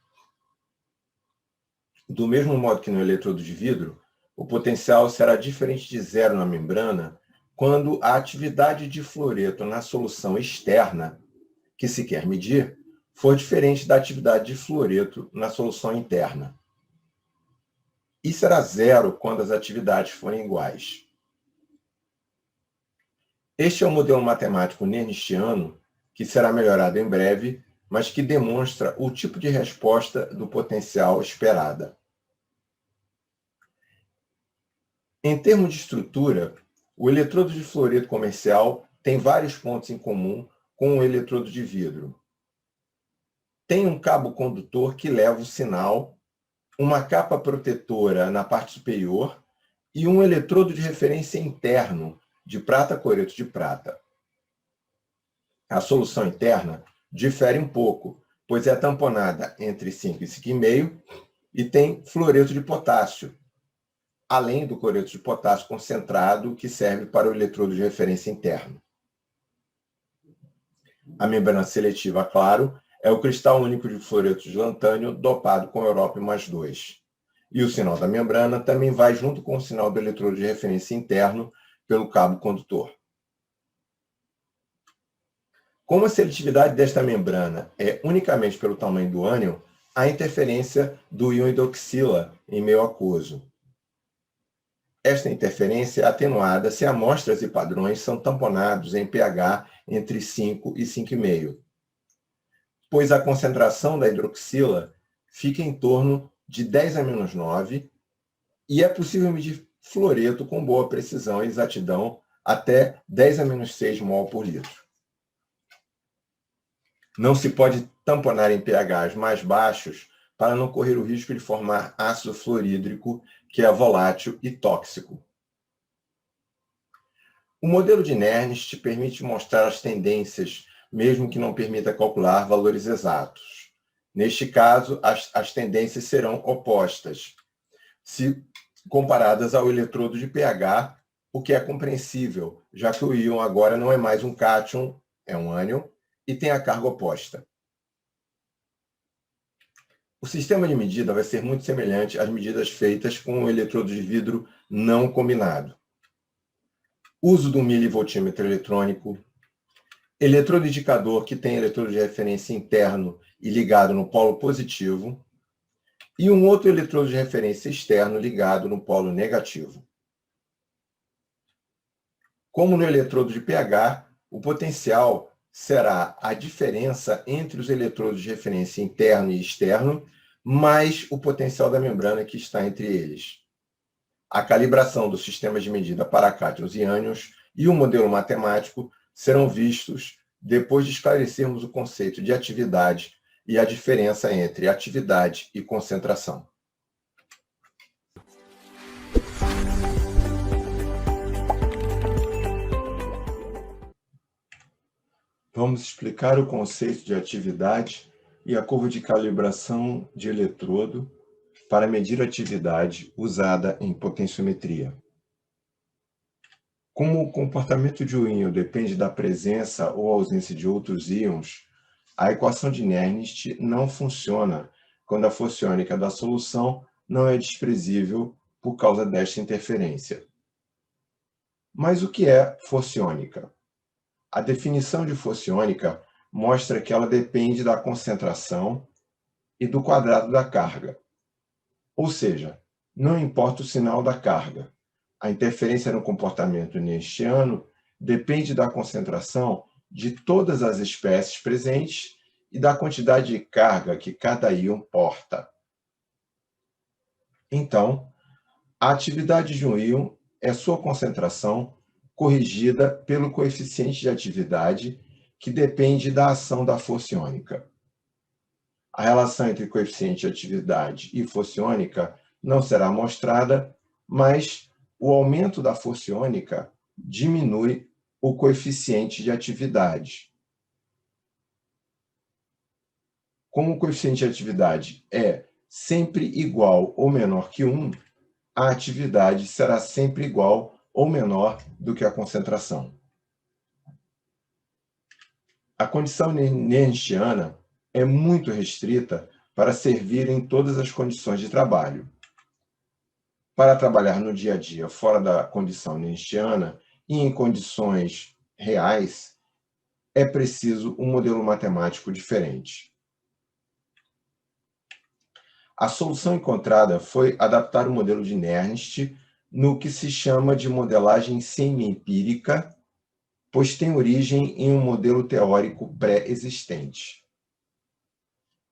Do mesmo modo que no eletrodo de vidro, o potencial será diferente de zero na membrana quando a atividade de fluoreto na solução externa, que se quer medir, for diferente da atividade de fluoreto na solução interna. E será zero quando as atividades forem iguais. Este é o modelo matemático nernstiano, que será melhorado em breve, mas que demonstra o tipo de resposta do potencial esperada. Em termos de estrutura, o eletrodo de fluoreto comercial tem vários pontos em comum com o eletrodo de vidro. Tem um cabo condutor que leva o sinal, uma capa protetora na parte superior e um eletrodo de referência interno de prata-cloreto de prata. A solução interna difere um pouco, pois é tamponada entre 5 e 5,5 e tem fluoreto de potássio, além do cloreto de potássio concentrado, que serve para o eletrodo de referência interno. A membrana seletiva, claro, é o cristal único de fluoreto de lantânio dopado com európio mais 2. E o sinal da membrana também vai junto com o sinal do eletrodo de referência interno pelo cabo condutor. Como a seletividade desta membrana é unicamente pelo tamanho do ânion, há interferência do íon hidroxila em meio aquoso. Esta interferência é atenuada se amostras e padrões são tamponados em pH entre 5 e 5,5, pois a concentração da hidroxila fica em torno de 10 a menos 9 e é possível medir fluoreto com boa precisão e exatidão até 10 a menos 6 mol por litro. Não se pode tamponar em pHs mais baixos para não correr o risco de formar ácido fluorídrico, que é volátil e tóxico. O modelo de Nernst permite mostrar as tendências, mesmo que não permita calcular valores exatos. Neste caso, as tendências serão opostas, se comparadas ao eletrodo de pH, o que é compreensível, já que o íon agora não é mais um cátion, é um ânion, e tem a carga oposta. O sistema de medida vai ser muito semelhante às medidas feitas com o eletrodo de vidro não combinado. Uso do milivoltímetro eletrônico, eletrodo indicador que tem eletrodo de referência interno e ligado no polo positivo, e um outro eletrodo de referência externo ligado no polo negativo. Como no eletrodo de pH, o potencial será a diferença entre os eletrodos de referência interno e externo, mais o potencial da membrana que está entre eles. A calibração dos sistemas de medida para cátions e ânions e o modelo matemático serão vistos depois de esclarecermos o conceito de atividade e a diferença entre atividade e concentração. Vamos explicar o conceito de atividade e a curva de calibração de eletrodo para medir a atividade usada em potenciometria. Como o comportamento de um íon depende da presença ou ausência de outros íons, a equação de Nernst não funciona quando a força iônica da solução não é desprezível por causa desta interferência. Mas o que é força iônica? A definição de força iônica mostra que ela depende da concentração e do quadrado da carga. Ou seja, não importa o sinal da carga. A interferência no comportamento nernstiano depende da concentração de todas as espécies presentes e da quantidade de carga que cada íon porta. Então, a atividade de um íon é sua concentração corrigida pelo coeficiente de atividade, que depende da ação da força iônica. A relação entre coeficiente de atividade e força iônica não será mostrada, mas o aumento da força iônica diminui o coeficiente de atividade. Como o coeficiente de atividade é sempre igual ou menor que 1, a atividade será sempre igual ou menor do que a concentração. A condição nernstiana é muito restrita para servir em todas as condições de trabalho. Para trabalhar no dia a dia fora da condição nernstiana, e em condições reais, é preciso um modelo matemático diferente. A solução encontrada foi adaptar o modelo de Nernst no que se chama de modelagem semi-empírica, pois tem origem em um modelo teórico pré-existente.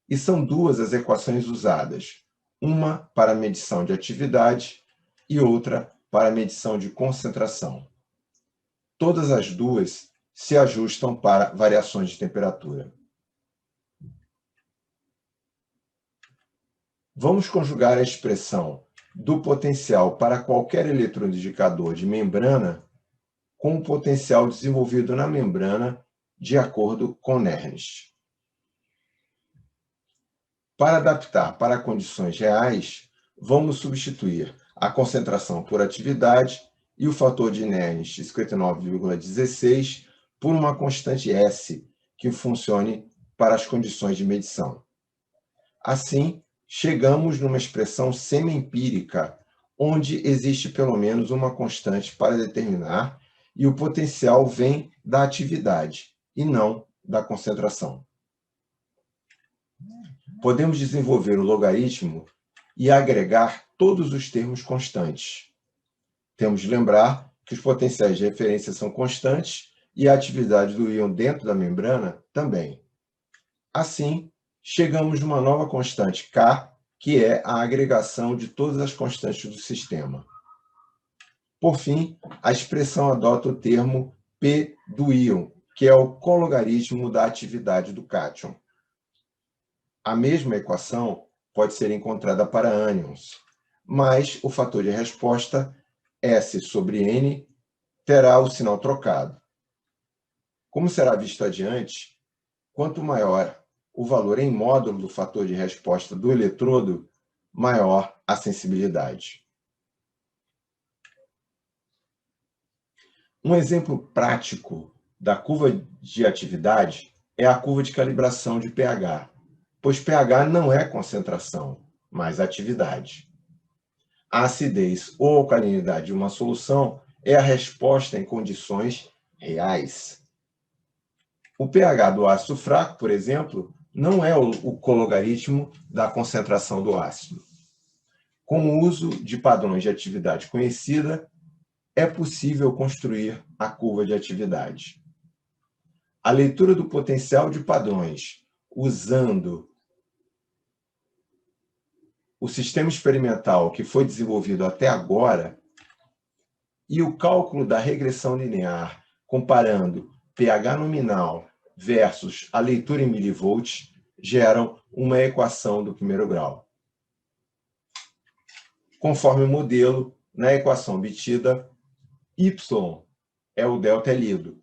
E são duas as equações usadas, uma para medição de atividade e outra para medição de concentração. Todas as duas se ajustam para variações de temperatura. Vamos conjugar a expressão do potencial para qualquer eletroindicador de membrana com o potencial desenvolvido na membrana de acordo com Nernst. Para adaptar para condições reais, vamos substituir a concentração por atividade e o fator de Nernst 59,16 por uma constante S que funcione para as condições de medição. Assim, chegamos numa expressão semi-empírica, onde existe pelo menos uma constante para determinar e o potencial vem da atividade e não da concentração. Podemos desenvolver o logaritmo e agregar todos os termos constantes. Temos de lembrar que os potenciais de referência são constantes e a atividade do íon dentro da membrana também. Assim, chegamos numa nova constante K, que é a agregação de todas as constantes do sistema. Por fim, a expressão adota o termo P do íon, que é o cologaritmo da atividade do cátion. A mesma equação pode ser encontrada para ânions, mas o fator de resposta, S sobre N, terá o sinal trocado. Como será visto adiante, quanto maior o valor em módulo do fator de resposta do eletrodo, maior a sensibilidade. Um exemplo prático da curva de atividade é a curva de calibração de pH, pois pH não é concentração, mas atividade. A acidez ou alcalinidade de uma solução é a resposta em condições reais. O pH do ácido fraco, por exemplo, não é o cologaritmo da concentração do ácido. Com o uso de padrões de atividade conhecida, é possível construir a curva de atividade. A leitura do potencial de padrões usando o sistema experimental que foi desenvolvido até agora e o cálculo da regressão linear comparando pH nominal versus a leitura em milivolts geram uma equação do primeiro grau. Conforme o modelo, na equação obtida, Y é o delta lido.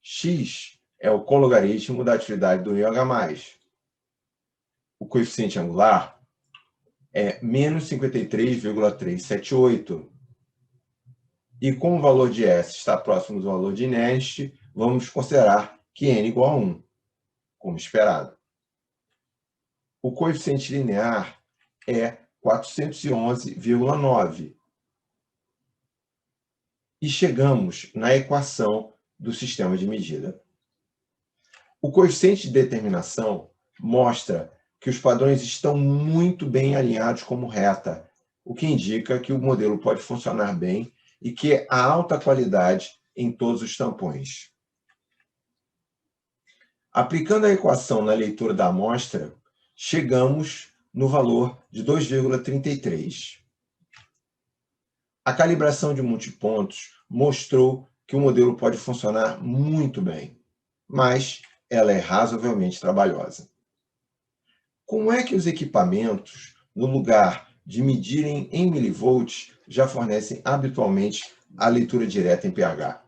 X é o cologaritmo da atividade do íon H+. O coeficiente angular é menos 53,378. E como o valor de S está próximo do valor de Nernst, vamos considerar que N igual a 1, como esperado. O coeficiente linear é 411,9. E chegamos na equação do sistema de medida. O coeficiente de determinação mostra que os padrões estão muito bem alinhados como reta, o que indica que o modelo pode funcionar bem e que há alta qualidade em todos os tampões. Aplicando a equação na leitura da amostra, chegamos no valor de 2,33. A calibração de multipontos mostrou que o modelo pode funcionar muito bem, mas ela é razoavelmente trabalhosa. Como é que os equipamentos, no lugar de medirem em milivolts, já fornecem habitualmente a leitura direta em pH?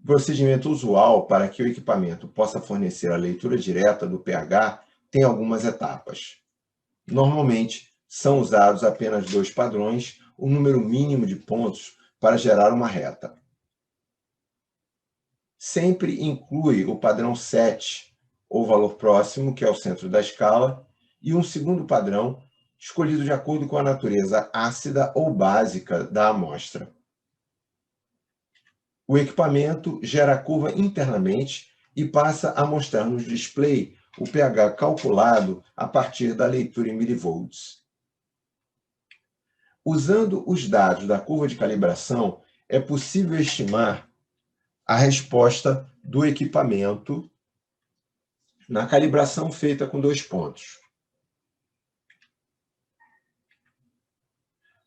O procedimento usual para que o equipamento possa fornecer a leitura direta do pH tem algumas etapas. Normalmente, são usados apenas 2 padrões, o número mínimo de pontos para gerar uma reta. Sempre inclui o padrão 7, ou valor próximo, que é o centro da escala, e um segundo padrão, escolhido de acordo com a natureza ácida ou básica da amostra. O equipamento gera a curva internamente e passa a mostrar no display o pH calculado a partir da leitura em milivolts. Usando os dados da curva de calibração, é possível estimar a resposta do equipamento na calibração feita com 2 pontos.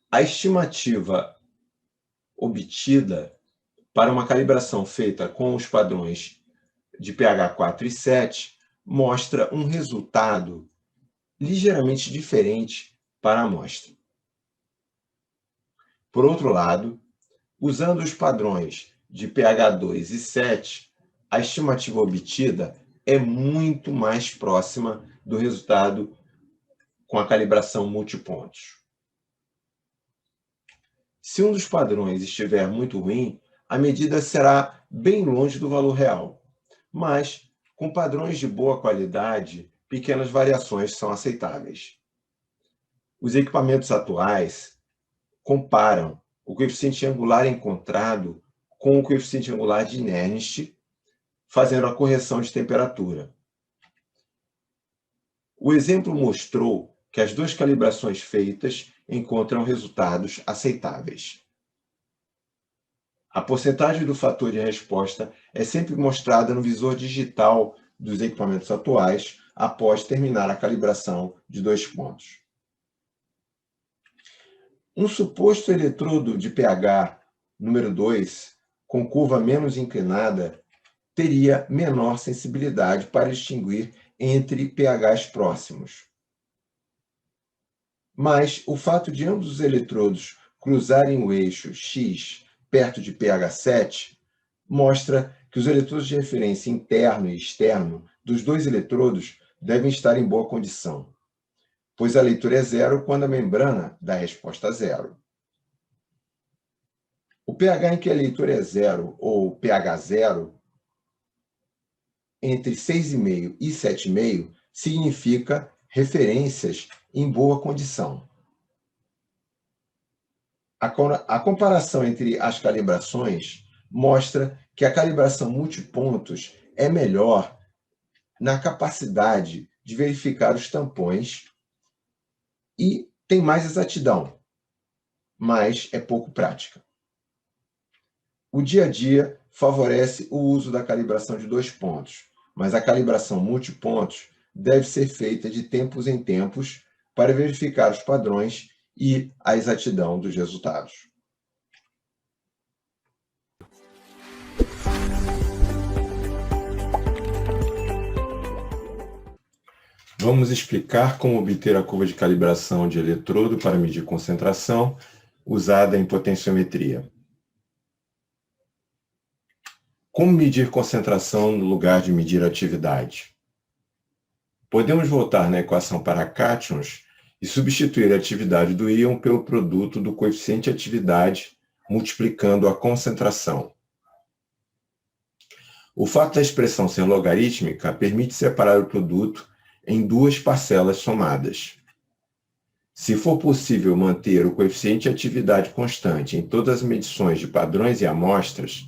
A estimativa obtida para uma calibração feita com os padrões de pH 4 e 7 mostra um resultado ligeiramente diferente para a amostra. Por outro lado, usando os padrões de pH 2 e 7, a estimativa obtida é muito mais próxima do resultado com a calibração multipontos. Se um dos padrões estiver muito ruim, a medida será bem longe do valor real. Mas, com padrões de boa qualidade, pequenas variações são aceitáveis. Os equipamentos atuais comparam o coeficiente angular encontrado com o coeficiente angular de Nernst, fazendo a correção de temperatura. O exemplo mostrou que as 2 calibrações feitas encontram resultados aceitáveis. A porcentagem do fator de resposta é sempre mostrada no visor digital dos equipamentos atuais após terminar a calibração de 2 pontos. Um suposto eletrodo de pH número 2, com curva menos inclinada, teria menor sensibilidade para distinguir entre pHs próximos. Mas o fato de ambos os eletrodos cruzarem o eixo X perto de pH 7 mostra que os eletrodos de referência interno e externo dos 2 eletrodos devem estar em boa condição, pois a leitura é 0 quando a membrana dá resposta 0. O pH em que a leitura é 0, ou pH 0, entre 6,5 e 7,5, significa referências em boa condição. A comparação entre as calibrações mostra que a calibração multipontos é melhor na capacidade de verificar os tampões e tem mais exatidão, mas é pouco prática. O dia a dia favorece o uso da calibração de 2 pontos, mas a calibração multipontos deve ser feita de tempos em tempos para verificar os padrões e a exatidão dos resultados. Vamos explicar como obter a curva de calibração de eletrodo para medir concentração usada em potenciometria. Como medir concentração no lugar de medir atividade? Podemos voltar na equação para cátions e substituir a atividade do íon pelo produto do coeficiente de atividade multiplicando a concentração. O fato da expressão ser logarítmica permite separar o produto em 2 parcelas somadas. Se for possível manter o coeficiente de atividade constante em todas as medições de padrões e amostras,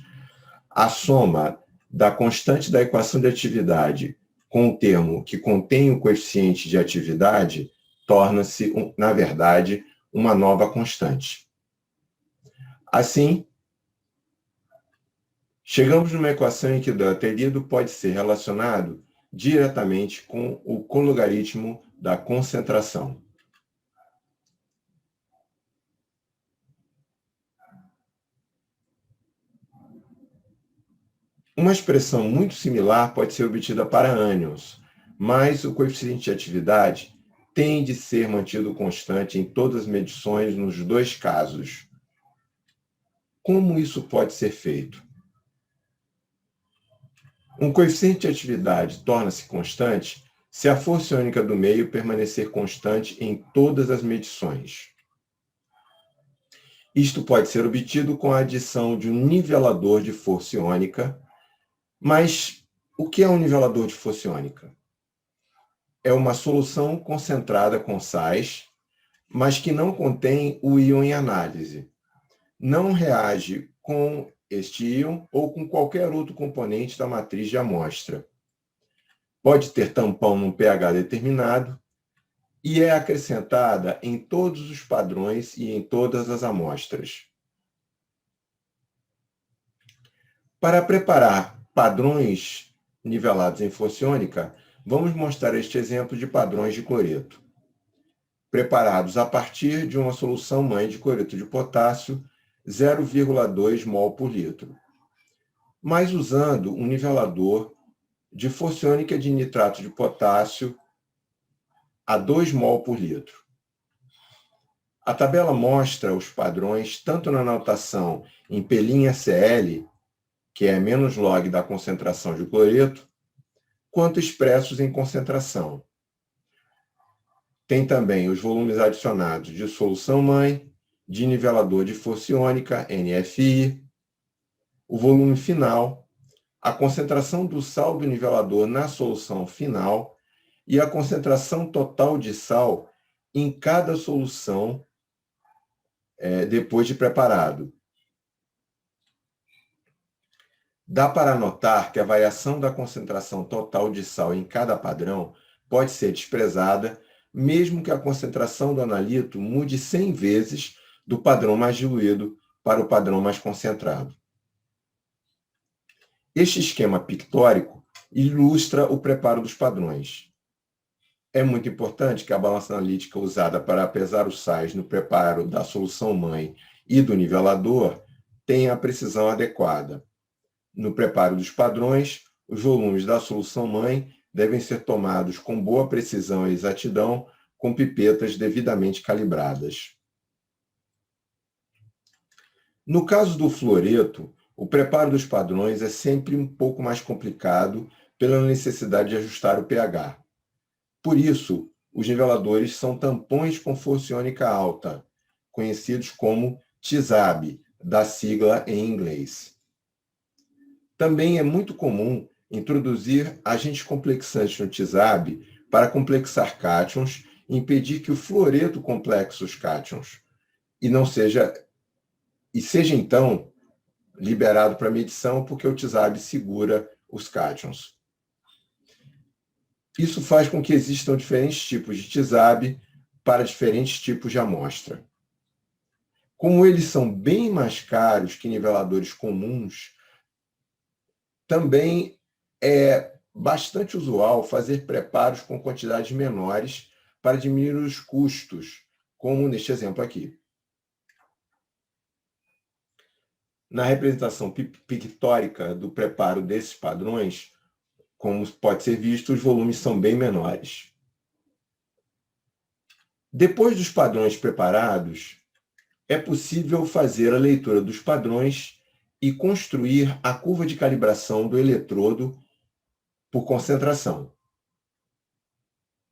a soma da constante da equação de atividade com o termo que contém o coeficiente de atividade torna-se, na verdade, uma nova constante. Assim, chegamos numa equação em que o delta-helido pode ser relacionado diretamente com o cologaritmo da concentração. Uma expressão muito similar pode ser obtida para ânions, mas o coeficiente de atividade tem de ser mantido constante em todas as medições nos 2 casos. Como isso pode ser feito? Um coeficiente de atividade torna-se constante se a força iônica do meio permanecer constante em todas as medições. Isto pode ser obtido com a adição de um nivelador de força iônica. Mas o que é um nivelador de força iônica? É uma solução concentrada com sais, mas que não contém o íon em análise. Não reage com este íon ou com qualquer outro componente da matriz de amostra. Pode ter tampão num pH determinado e é acrescentada em todos os padrões e em todas as amostras. Para preparar padrões nivelados em fluoxiônica, vamos mostrar este exemplo de padrões de cloreto, preparados a partir de uma solução mãe de cloreto de potássio 0,2 mol por litro, mas usando um nivelador de fluoxiônica de nitrato de potássio a 2 mol por litro. A tabela mostra os padrões tanto na notação em P'(Cl), que é menos log da concentração de cloreto, quanto expressos em concentração. Tem também os volumes adicionados de solução-mãe, de nivelador de fluoxiônica, NFI, o volume final, a concentração do sal do nivelador na solução final e a concentração total de sal em cada solução depois de preparado. Dá para notar que a variação da concentração total de sal em cada padrão pode ser desprezada, mesmo que a concentração do analito mude 100 vezes do padrão mais diluído para o padrão mais concentrado. Este esquema pictórico ilustra o preparo dos padrões. É muito importante que a balança analítica usada para pesar os sais no preparo da solução-mãe e do nivelador tenha a precisão adequada. No preparo dos padrões, os volumes da solução-mãe devem ser tomados com boa precisão e exatidão, com pipetas devidamente calibradas. No caso do fluoreto, o preparo dos padrões é sempre um pouco mais complicado pela necessidade de ajustar o pH. Por isso, os niveladores são tampões com fluoxiônica alta, conhecidos como TSAB, da sigla em inglês. Também é muito comum introduzir agentes complexantes no TSAB para complexar cátions e impedir que o fluoreto complexe os cátions e seja então liberado para medição porque o TSAB segura os cátions. Isso faz com que existam diferentes tipos de TSAB para diferentes tipos de amostra. Como eles são bem mais caros que niveladores comuns, também é bastante usual fazer preparos com quantidades menores para diminuir os custos, como neste exemplo aqui. Na representação pictórica do preparo desses padrões, como pode ser visto, os volumes são bem menores. Depois dos padrões preparados, é possível fazer a leitura dos padrões e construir a curva de calibração do eletrodo por concentração.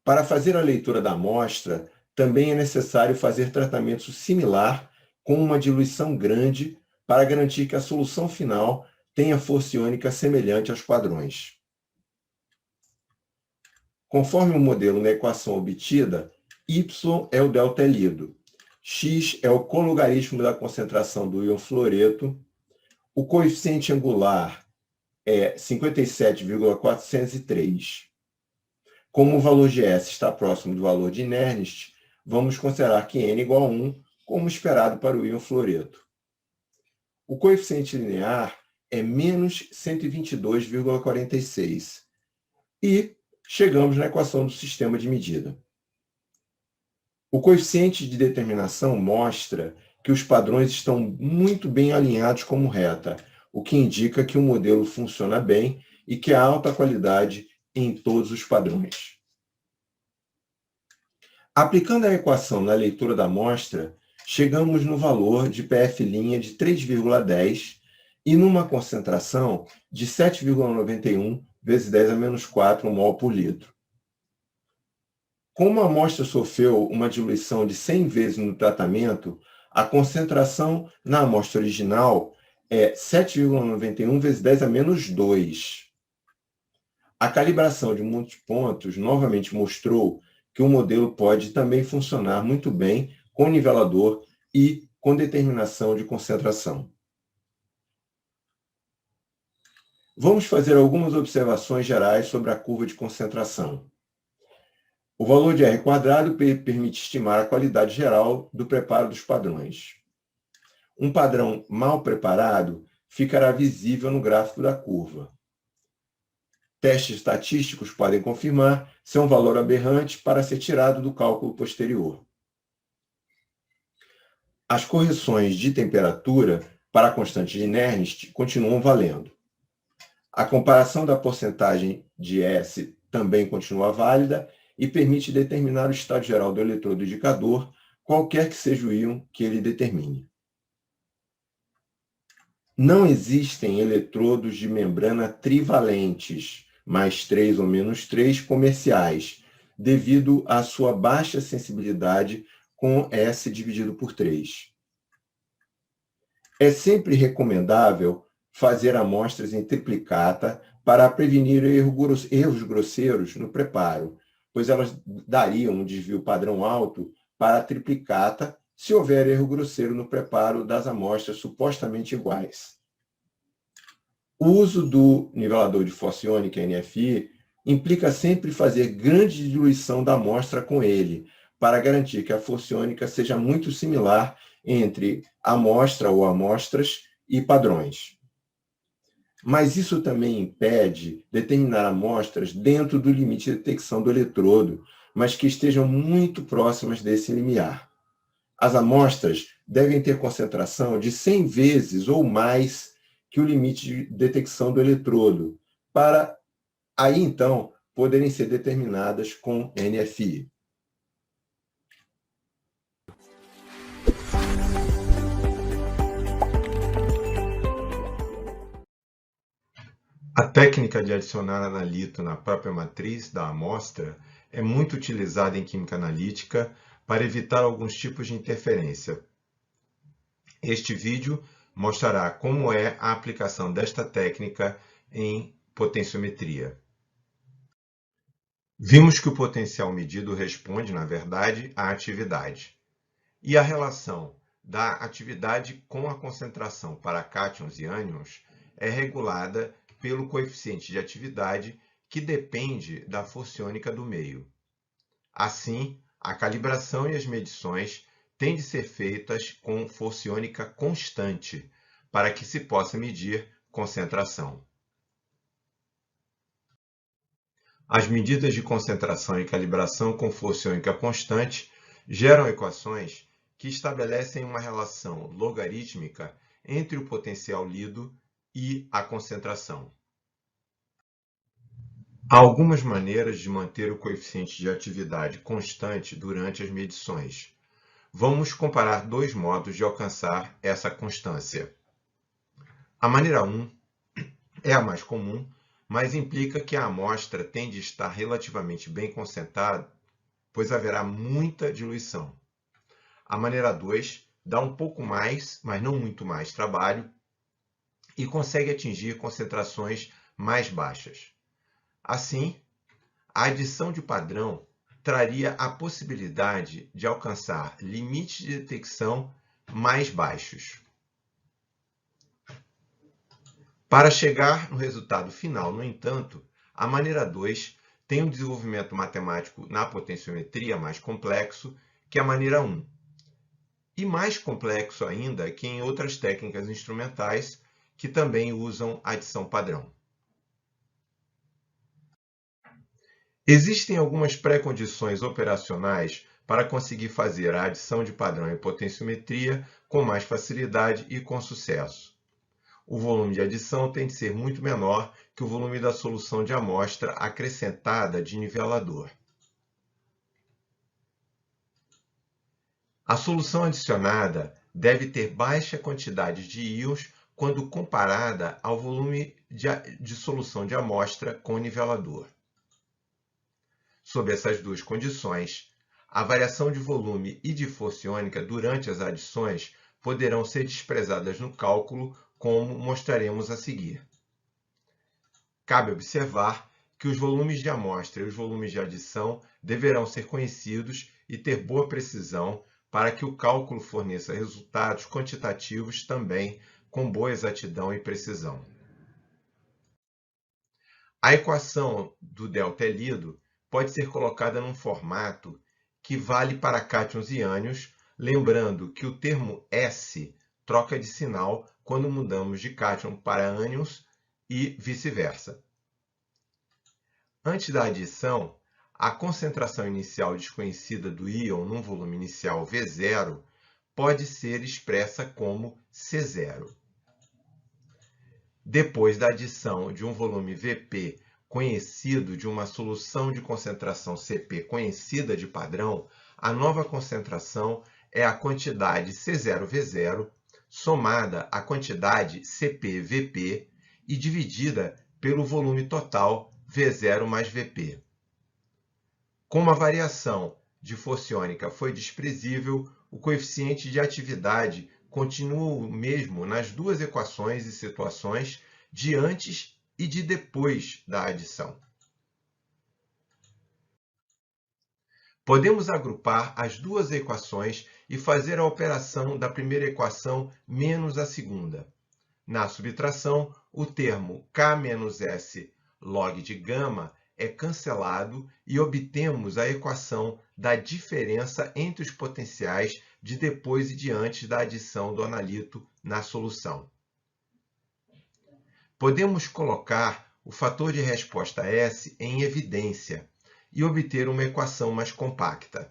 Para fazer a leitura da amostra, também é necessário fazer tratamento similar com uma diluição grande para garantir que a solução final tenha força iônica semelhante aos padrões. Conforme o modelo na equação obtida, Y é o delta lido, X é o cologaritmo da concentração do íon fluoreto, o coeficiente angular é 57,403. Como o valor de S está próximo do valor de Nernst, vamos considerar que N igual a 1, como esperado para o íon fluoreto. O coeficiente linear é menos 122,46. E chegamos na equação do sistema de medida. O coeficiente de determinação mostra que os padrões estão muito bem alinhados como reta, o que indica que o modelo funciona bem e que há alta qualidade em todos os padrões. Aplicando a equação na leitura da amostra, chegamos no valor de PF' de 3,10 e numa concentração de 7,91 vezes 10 a menos 4 mol por litro. Como a amostra sofreu uma diluição de 100 vezes no tratamento, a concentração na amostra original é 7,91 vezes 10 a menos 2. A calibração de muitos pontos novamente mostrou que o modelo pode também funcionar muito bem com nivelador e com determinação de concentração. Vamos fazer algumas observações gerais sobre a curva de concentração. O valor de R² permite estimar a qualidade geral do preparo dos padrões. Um padrão mal preparado ficará visível no gráfico da curva. Testes estatísticos podem confirmar se é um valor aberrante para ser tirado do cálculo posterior. As correções de temperatura para a constante de Nernst continuam valendo. A comparação da porcentagem de S também continua válida e permite determinar o estado geral do eletrodo indicador, qualquer que seja o íon que ele determine. Não existem eletrodos de membrana trivalentes, mais 3 ou menos 3, comerciais, devido à sua baixa sensibilidade com S dividido por 3. É sempre recomendável fazer amostras em triplicata para prevenir erros grosseiros no preparo, pois elas dariam um desvio padrão alto para a triplicata se houver erro grosseiro no preparo das amostras supostamente iguais. O uso do nivelador de força iônica NFI implica sempre fazer grande diluição da amostra com ele, para garantir que a força iônica seja muito similar entre amostra ou amostras e padrões. Mas isso também impede determinar amostras dentro do limite de detecção do eletrodo, mas que estejam muito próximas desse limiar. As amostras devem ter concentração de 100 vezes ou mais que o limite de detecção do eletrodo, para aí então poderem ser determinadas com NFI. A técnica de adicionar analito na própria matriz da amostra é muito utilizada em química analítica para evitar alguns tipos de interferência. Este vídeo mostrará como é a aplicação desta técnica em potenciometria. Vimos que o potencial medido responde, na verdade, à atividade. E a relação da atividade com a concentração para cátions e ânions é regulada pelo coeficiente de atividade, que depende da força iônica do meio. Assim, a calibração e as medições têm de ser feitas com força iônica constante, para que se possa medir concentração. As medidas de concentração e calibração com força iônica constante geram equações que estabelecem uma relação logarítmica entre o potencial lido e a concentração. Há algumas maneiras de manter o coeficiente de atividade constante durante as medições. Vamos comparar dois modos de alcançar essa constância. A maneira 1 é a mais comum, mas implica que a amostra tem de estar relativamente bem concentrada, pois haverá muita diluição. A maneira 2 dá um pouco mais, mas não muito mais trabalho, e consegue atingir concentrações mais baixas. Assim, a adição de padrão traria a possibilidade de alcançar limites de detecção mais baixos. Para chegar no resultado final, no entanto, a maneira 2 tem um desenvolvimento matemático na potenciometria mais complexo que a maneira 1, e mais complexo ainda que em outras técnicas instrumentais que também usam adição padrão. Existem algumas pré-condições operacionais para conseguir fazer a adição de padrão em potenciometria com mais facilidade e com sucesso. O volume de adição tem de ser muito menor que o volume da solução de amostra acrescentada de nivelador. A solução adicionada deve ter baixa quantidade de íons quando comparada ao volume de solução de amostra com nivelador. Sob essas duas condições, a variação de volume e de força iônica durante as adições poderão ser desprezadas no cálculo, como mostraremos a seguir. Cabe observar que os volumes de amostra e os volumes de adição deverão ser conhecidos e ter boa precisão para que o cálculo forneça resultados quantitativos também com boa exatidão e precisão. A equação do delta-Elido pode ser colocada num formato que vale para cátions e ânions, lembrando que o termo S troca de sinal quando mudamos de cátion para ânions e vice-versa. Antes da adição, a concentração inicial desconhecida do íon num volume inicial V0 pode ser expressa como C0. Depois da adição de um volume Vp conhecido de uma solução de concentração Cp conhecida de padrão, a nova concentração é a quantidade C0V0 somada à quantidade CpVp e dividida pelo volume total V0 mais Vp. Como a variação de Forciônica foi desprezível, o coeficiente de atividade continua o mesmo nas duas equações e situações de antes e de depois da adição. Podemos agrupar as duas equações e fazer a operação da primeira equação menos a segunda. Na subtração, o termo K menos S log de gama é cancelado e obtemos a equação da diferença entre os potenciais de depois e de antes da adição do analito na solução. Podemos colocar o fator de resposta S em evidência e obter uma equação mais compacta.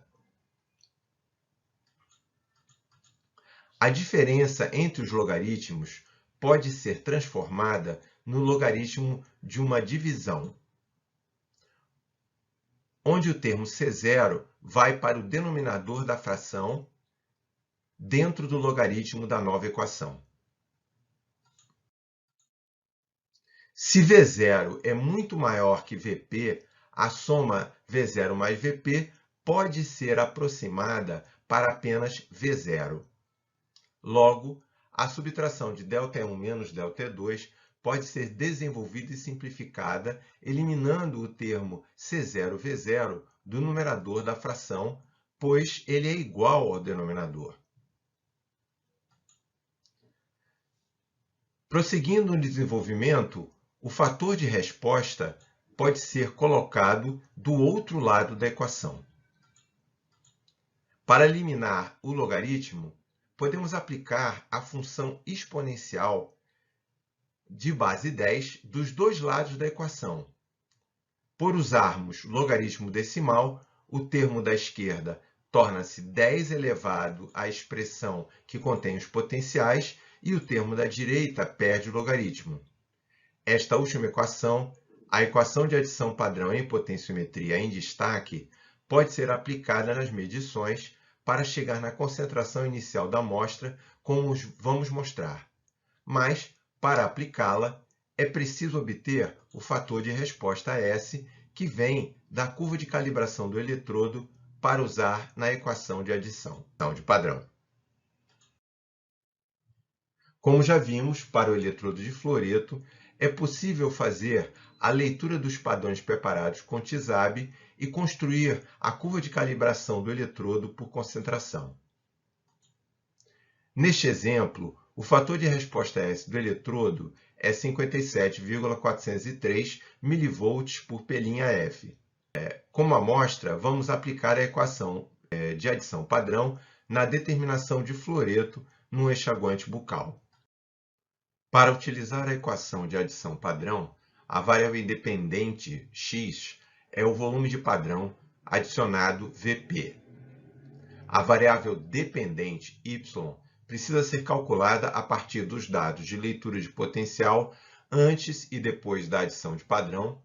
A diferença entre os logaritmos pode ser transformada no logaritmo de uma divisão, onde o termo C0 vai para o denominador da fração dentro do logaritmo da nova equação. Se V0 é muito maior que Vp, a soma V0 mais Vp pode ser aproximada para apenas V0. Logo, a subtração de ΔE1 menos ΔE2 pode ser desenvolvida e simplificada, eliminando o termo C0V0 do numerador da fração, pois ele é igual ao denominador. Prosseguindo no desenvolvimento, o fator de resposta pode ser colocado do outro lado da equação. Para eliminar o logaritmo, podemos aplicar a função exponencial de base 10 dos dois lados da equação. Por usarmos logaritmo decimal, o termo da esquerda torna-se 10 elevado à expressão que contém os potenciais e o termo da direita perde o logaritmo. Esta última equação, a equação de adição padrão em potenciometria em destaque, pode ser aplicada nas medições para chegar na concentração inicial da amostra, como vamos mostrar. Mas, para aplicá-la, é preciso obter o fator de resposta S, que vem da curva de calibração do eletrodo para usar na equação de adição de padrão. Como já vimos, para o eletrodo de fluoreto, é possível fazer a leitura dos padrões preparados com TIZAB e construir a curva de calibração do eletrodo por concentração. Neste exemplo, o fator de resposta S do eletrodo é 57,403 mV por π'/F. Como amostra, vamos aplicar a equação de adição padrão na determinação de fluoreto no enxaguante bucal. Para utilizar a equação de adição padrão, a variável independente x é o volume de padrão adicionado Vp. A variável dependente y precisa ser calculada a partir dos dados de leitura de potencial antes e depois da adição de padrão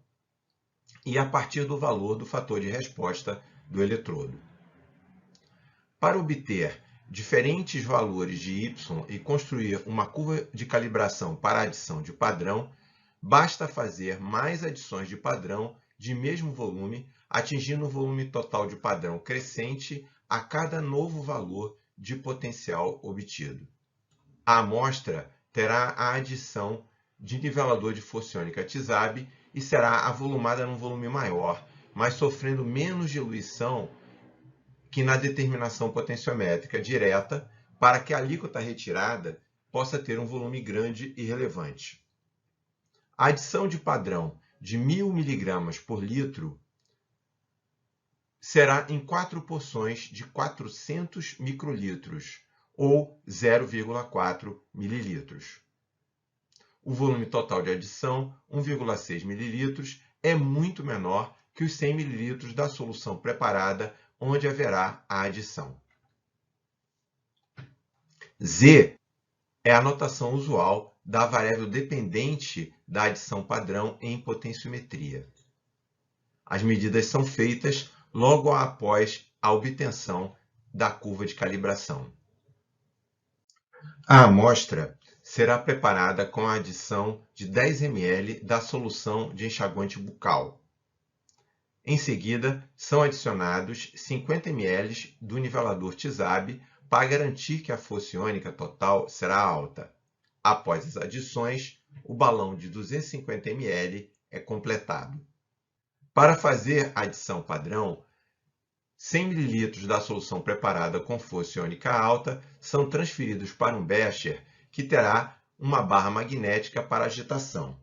e a partir do valor do fator de resposta do eletrodo. Para obter diferentes valores de y e construir uma curva de calibração para a adição de padrão, basta fazer mais adições de padrão de mesmo volume, atingindo um volume total de padrão crescente a cada novo valor de potencial obtido. A amostra terá a adição de nivelador de Forciônica TIZAB e será avolumada num volume maior, mas sofrendo menos diluição que na determinação potenciométrica direta, para que a alíquota retirada possa ter um volume grande e relevante. A adição de padrão de 1.000 mg por litro será em 4 porções de 400 microlitros, ou 0,4 mililitros. O volume total de adição, 1,6 ml, é muito menor que os 100 ml da solução preparada, onde haverá a adição. Z é a notação usual da variável dependente da adição padrão em potenciometria. As medidas são feitas logo após a obtenção da curva de calibração. A amostra será preparada com a adição de 10 ml da solução de enxaguante bucal. Em seguida, são adicionados 50 ml do nivelador Tizab para garantir que a força iônica total será alta. Após as adições, o balão de 250 ml é completado. Para fazer a adição padrão, 100 ml da solução preparada com força iônica alta são transferidos para um becher que terá uma barra magnética para agitação.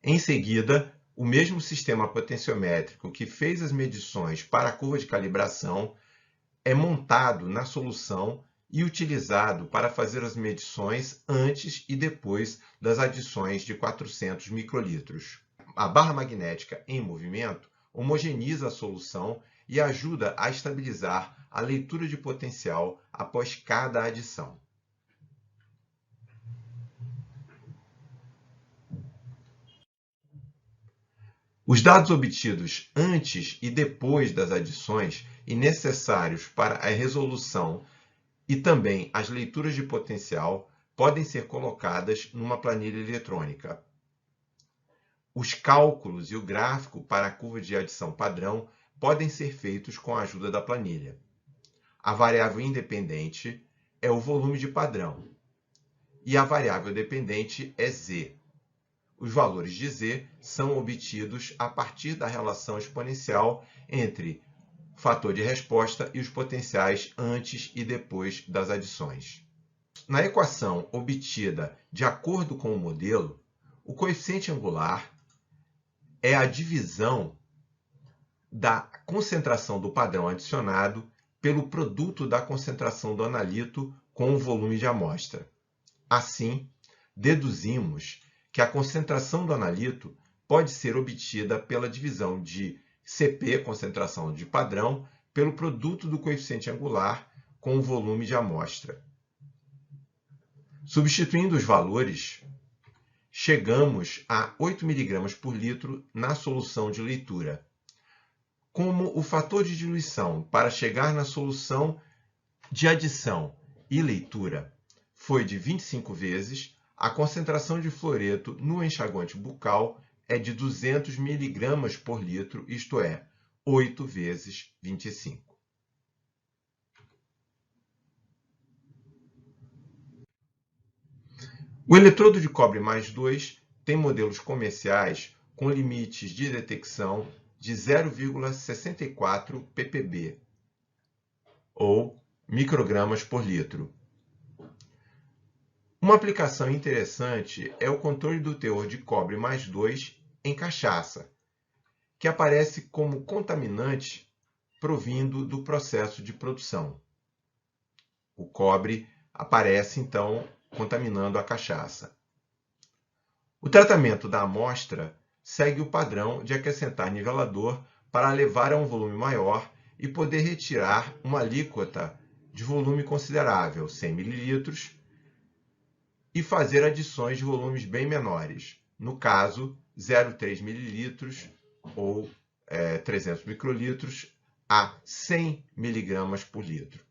Em seguida, o mesmo sistema potenciométrico que fez as medições para a curva de calibração é montado na solução e utilizado para fazer as medições antes e depois das adições de 400 microlitros. A barra magnética em movimento homogeneiza a solução e ajuda a estabilizar a leitura de potencial após cada adição. Os dados obtidos antes e depois das adições e necessários para a resolução e também as leituras de potencial podem ser colocadas numa planilha eletrônica. Os cálculos e o gráfico para a curva de adição padrão podem ser feitos com a ajuda da planilha. A variável independente é o volume de padrão e a variável dependente é Z. Os valores de Z são obtidos a partir da relação exponencial entre o fator de resposta e os potenciais antes e depois das adições. Na equação obtida de acordo com o modelo, o coeficiente angular é a divisão da concentração do padrão adicionado pelo produto da concentração do analito com o volume de amostra. Assim, deduzimos que a concentração do analito pode ser obtida pela divisão de Cp, concentração de padrão, pelo produto do coeficiente angular com o volume de amostra. Substituindo os valores, chegamos a 8 mg por litro na solução de leitura. Como o fator de diluição para chegar na solução de adição e leitura foi de 25 vezes, a concentração de fluoreto no enxaguante bucal é de 200 mg por litro, isto é, 8 vezes 25. O eletrodo de cobre mais 2 tem modelos comerciais com limites de detecção de 0,64 ppb, ou microgramas por litro. Uma aplicação interessante é o controle do teor de cobre mais 2 em cachaça, que aparece como contaminante provindo do processo de produção. O cobre aparece, então, contaminando a cachaça. O tratamento da amostra segue o padrão de acrescentar nivelador para levar a um volume maior e poder retirar uma alíquota de volume considerável, 100 ml, e fazer adições de volumes bem menores, no caso, 0,3 ml ou 300 microlitros a 100 mg por litro.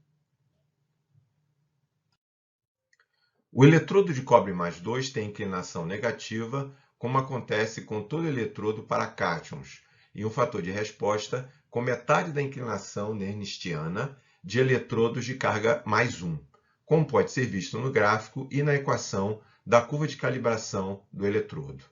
O eletrodo de cobre mais 2 tem inclinação negativa, como acontece com todo eletrodo para cátions, e um fator de resposta com metade da inclinação nernstiana de eletrodos de carga mais 1, como pode ser visto no gráfico e na equação da curva de calibração do eletrodo.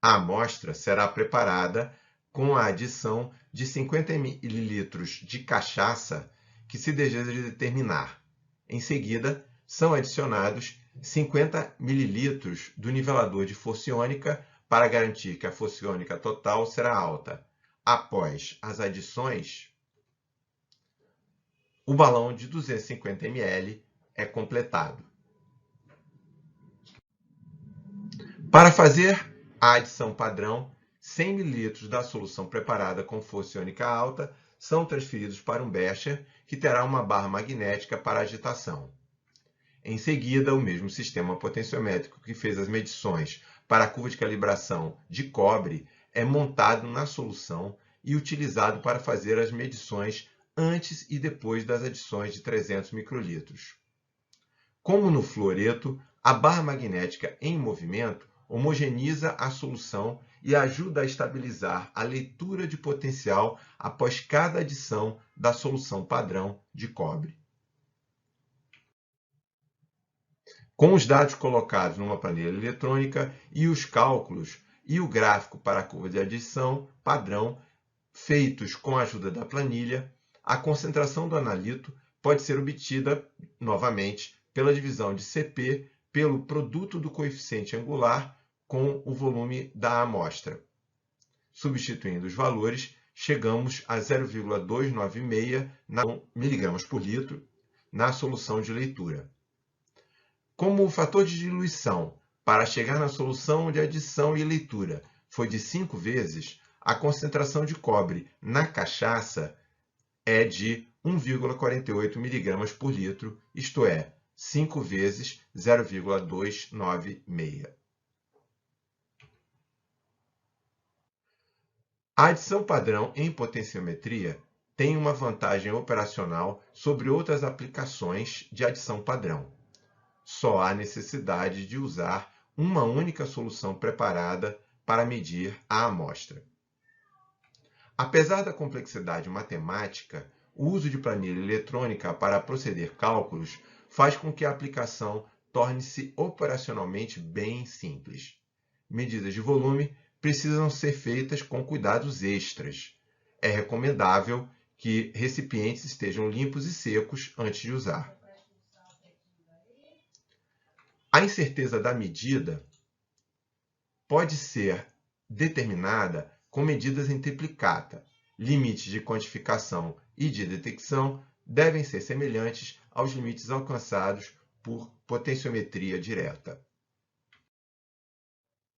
A amostra será preparada com a adição de 50 ml de cachaça que se deseja determinar. Em seguida, são adicionados 50 ml do nivelador de força iônica para garantir que a força iônica total será alta. Após as adições, o balão de 250 ml é completado. Para fazer a adição padrão, 100 ml da solução preparada com força iônica alta são transferidos para um becher, que terá uma barra magnética para agitação. Em seguida, o mesmo sistema potenciométrico que fez as medições para a curva de calibração de cobre é montado na solução e utilizado para fazer as medições antes e depois das adições de 300 microlitros. Como no fluoreto, a barra magnética em movimento homogeneiza a solução e ajuda a estabilizar a leitura de potencial após cada adição da solução padrão de cobre. Com os dados colocados numa planilha eletrônica e os cálculos e o gráfico para a curva de adição padrão feitos com a ajuda da planilha, a concentração do analito pode ser obtida novamente pela divisão de CP pelo produto do coeficiente angular com o volume da amostra. Substituindo os valores, chegamos a 0,296 mg por litro na solução de leitura. Como o fator de diluição para chegar na solução de adição e leitura foi de 5 vezes, a concentração de cobre na cachaça é de 1,48 mg por litro, isto é, 5 vezes 0,296. A adição padrão em potenciometria tem uma vantagem operacional sobre outras aplicações de adição padrão. Só há necessidade de usar uma única solução preparada para medir a amostra. Apesar da complexidade matemática, o uso de planilha eletrônica para proceder cálculos faz com que a aplicação torne-se operacionalmente bem simples. Medidas de volume precisam ser feitas com cuidados extras. É recomendável que recipientes estejam limpos e secos antes de usar. A incerteza da medida pode ser determinada com medidas em triplicata. Limites de quantificação e de detecção devem ser semelhantes aos limites alcançados por potenciometria direta.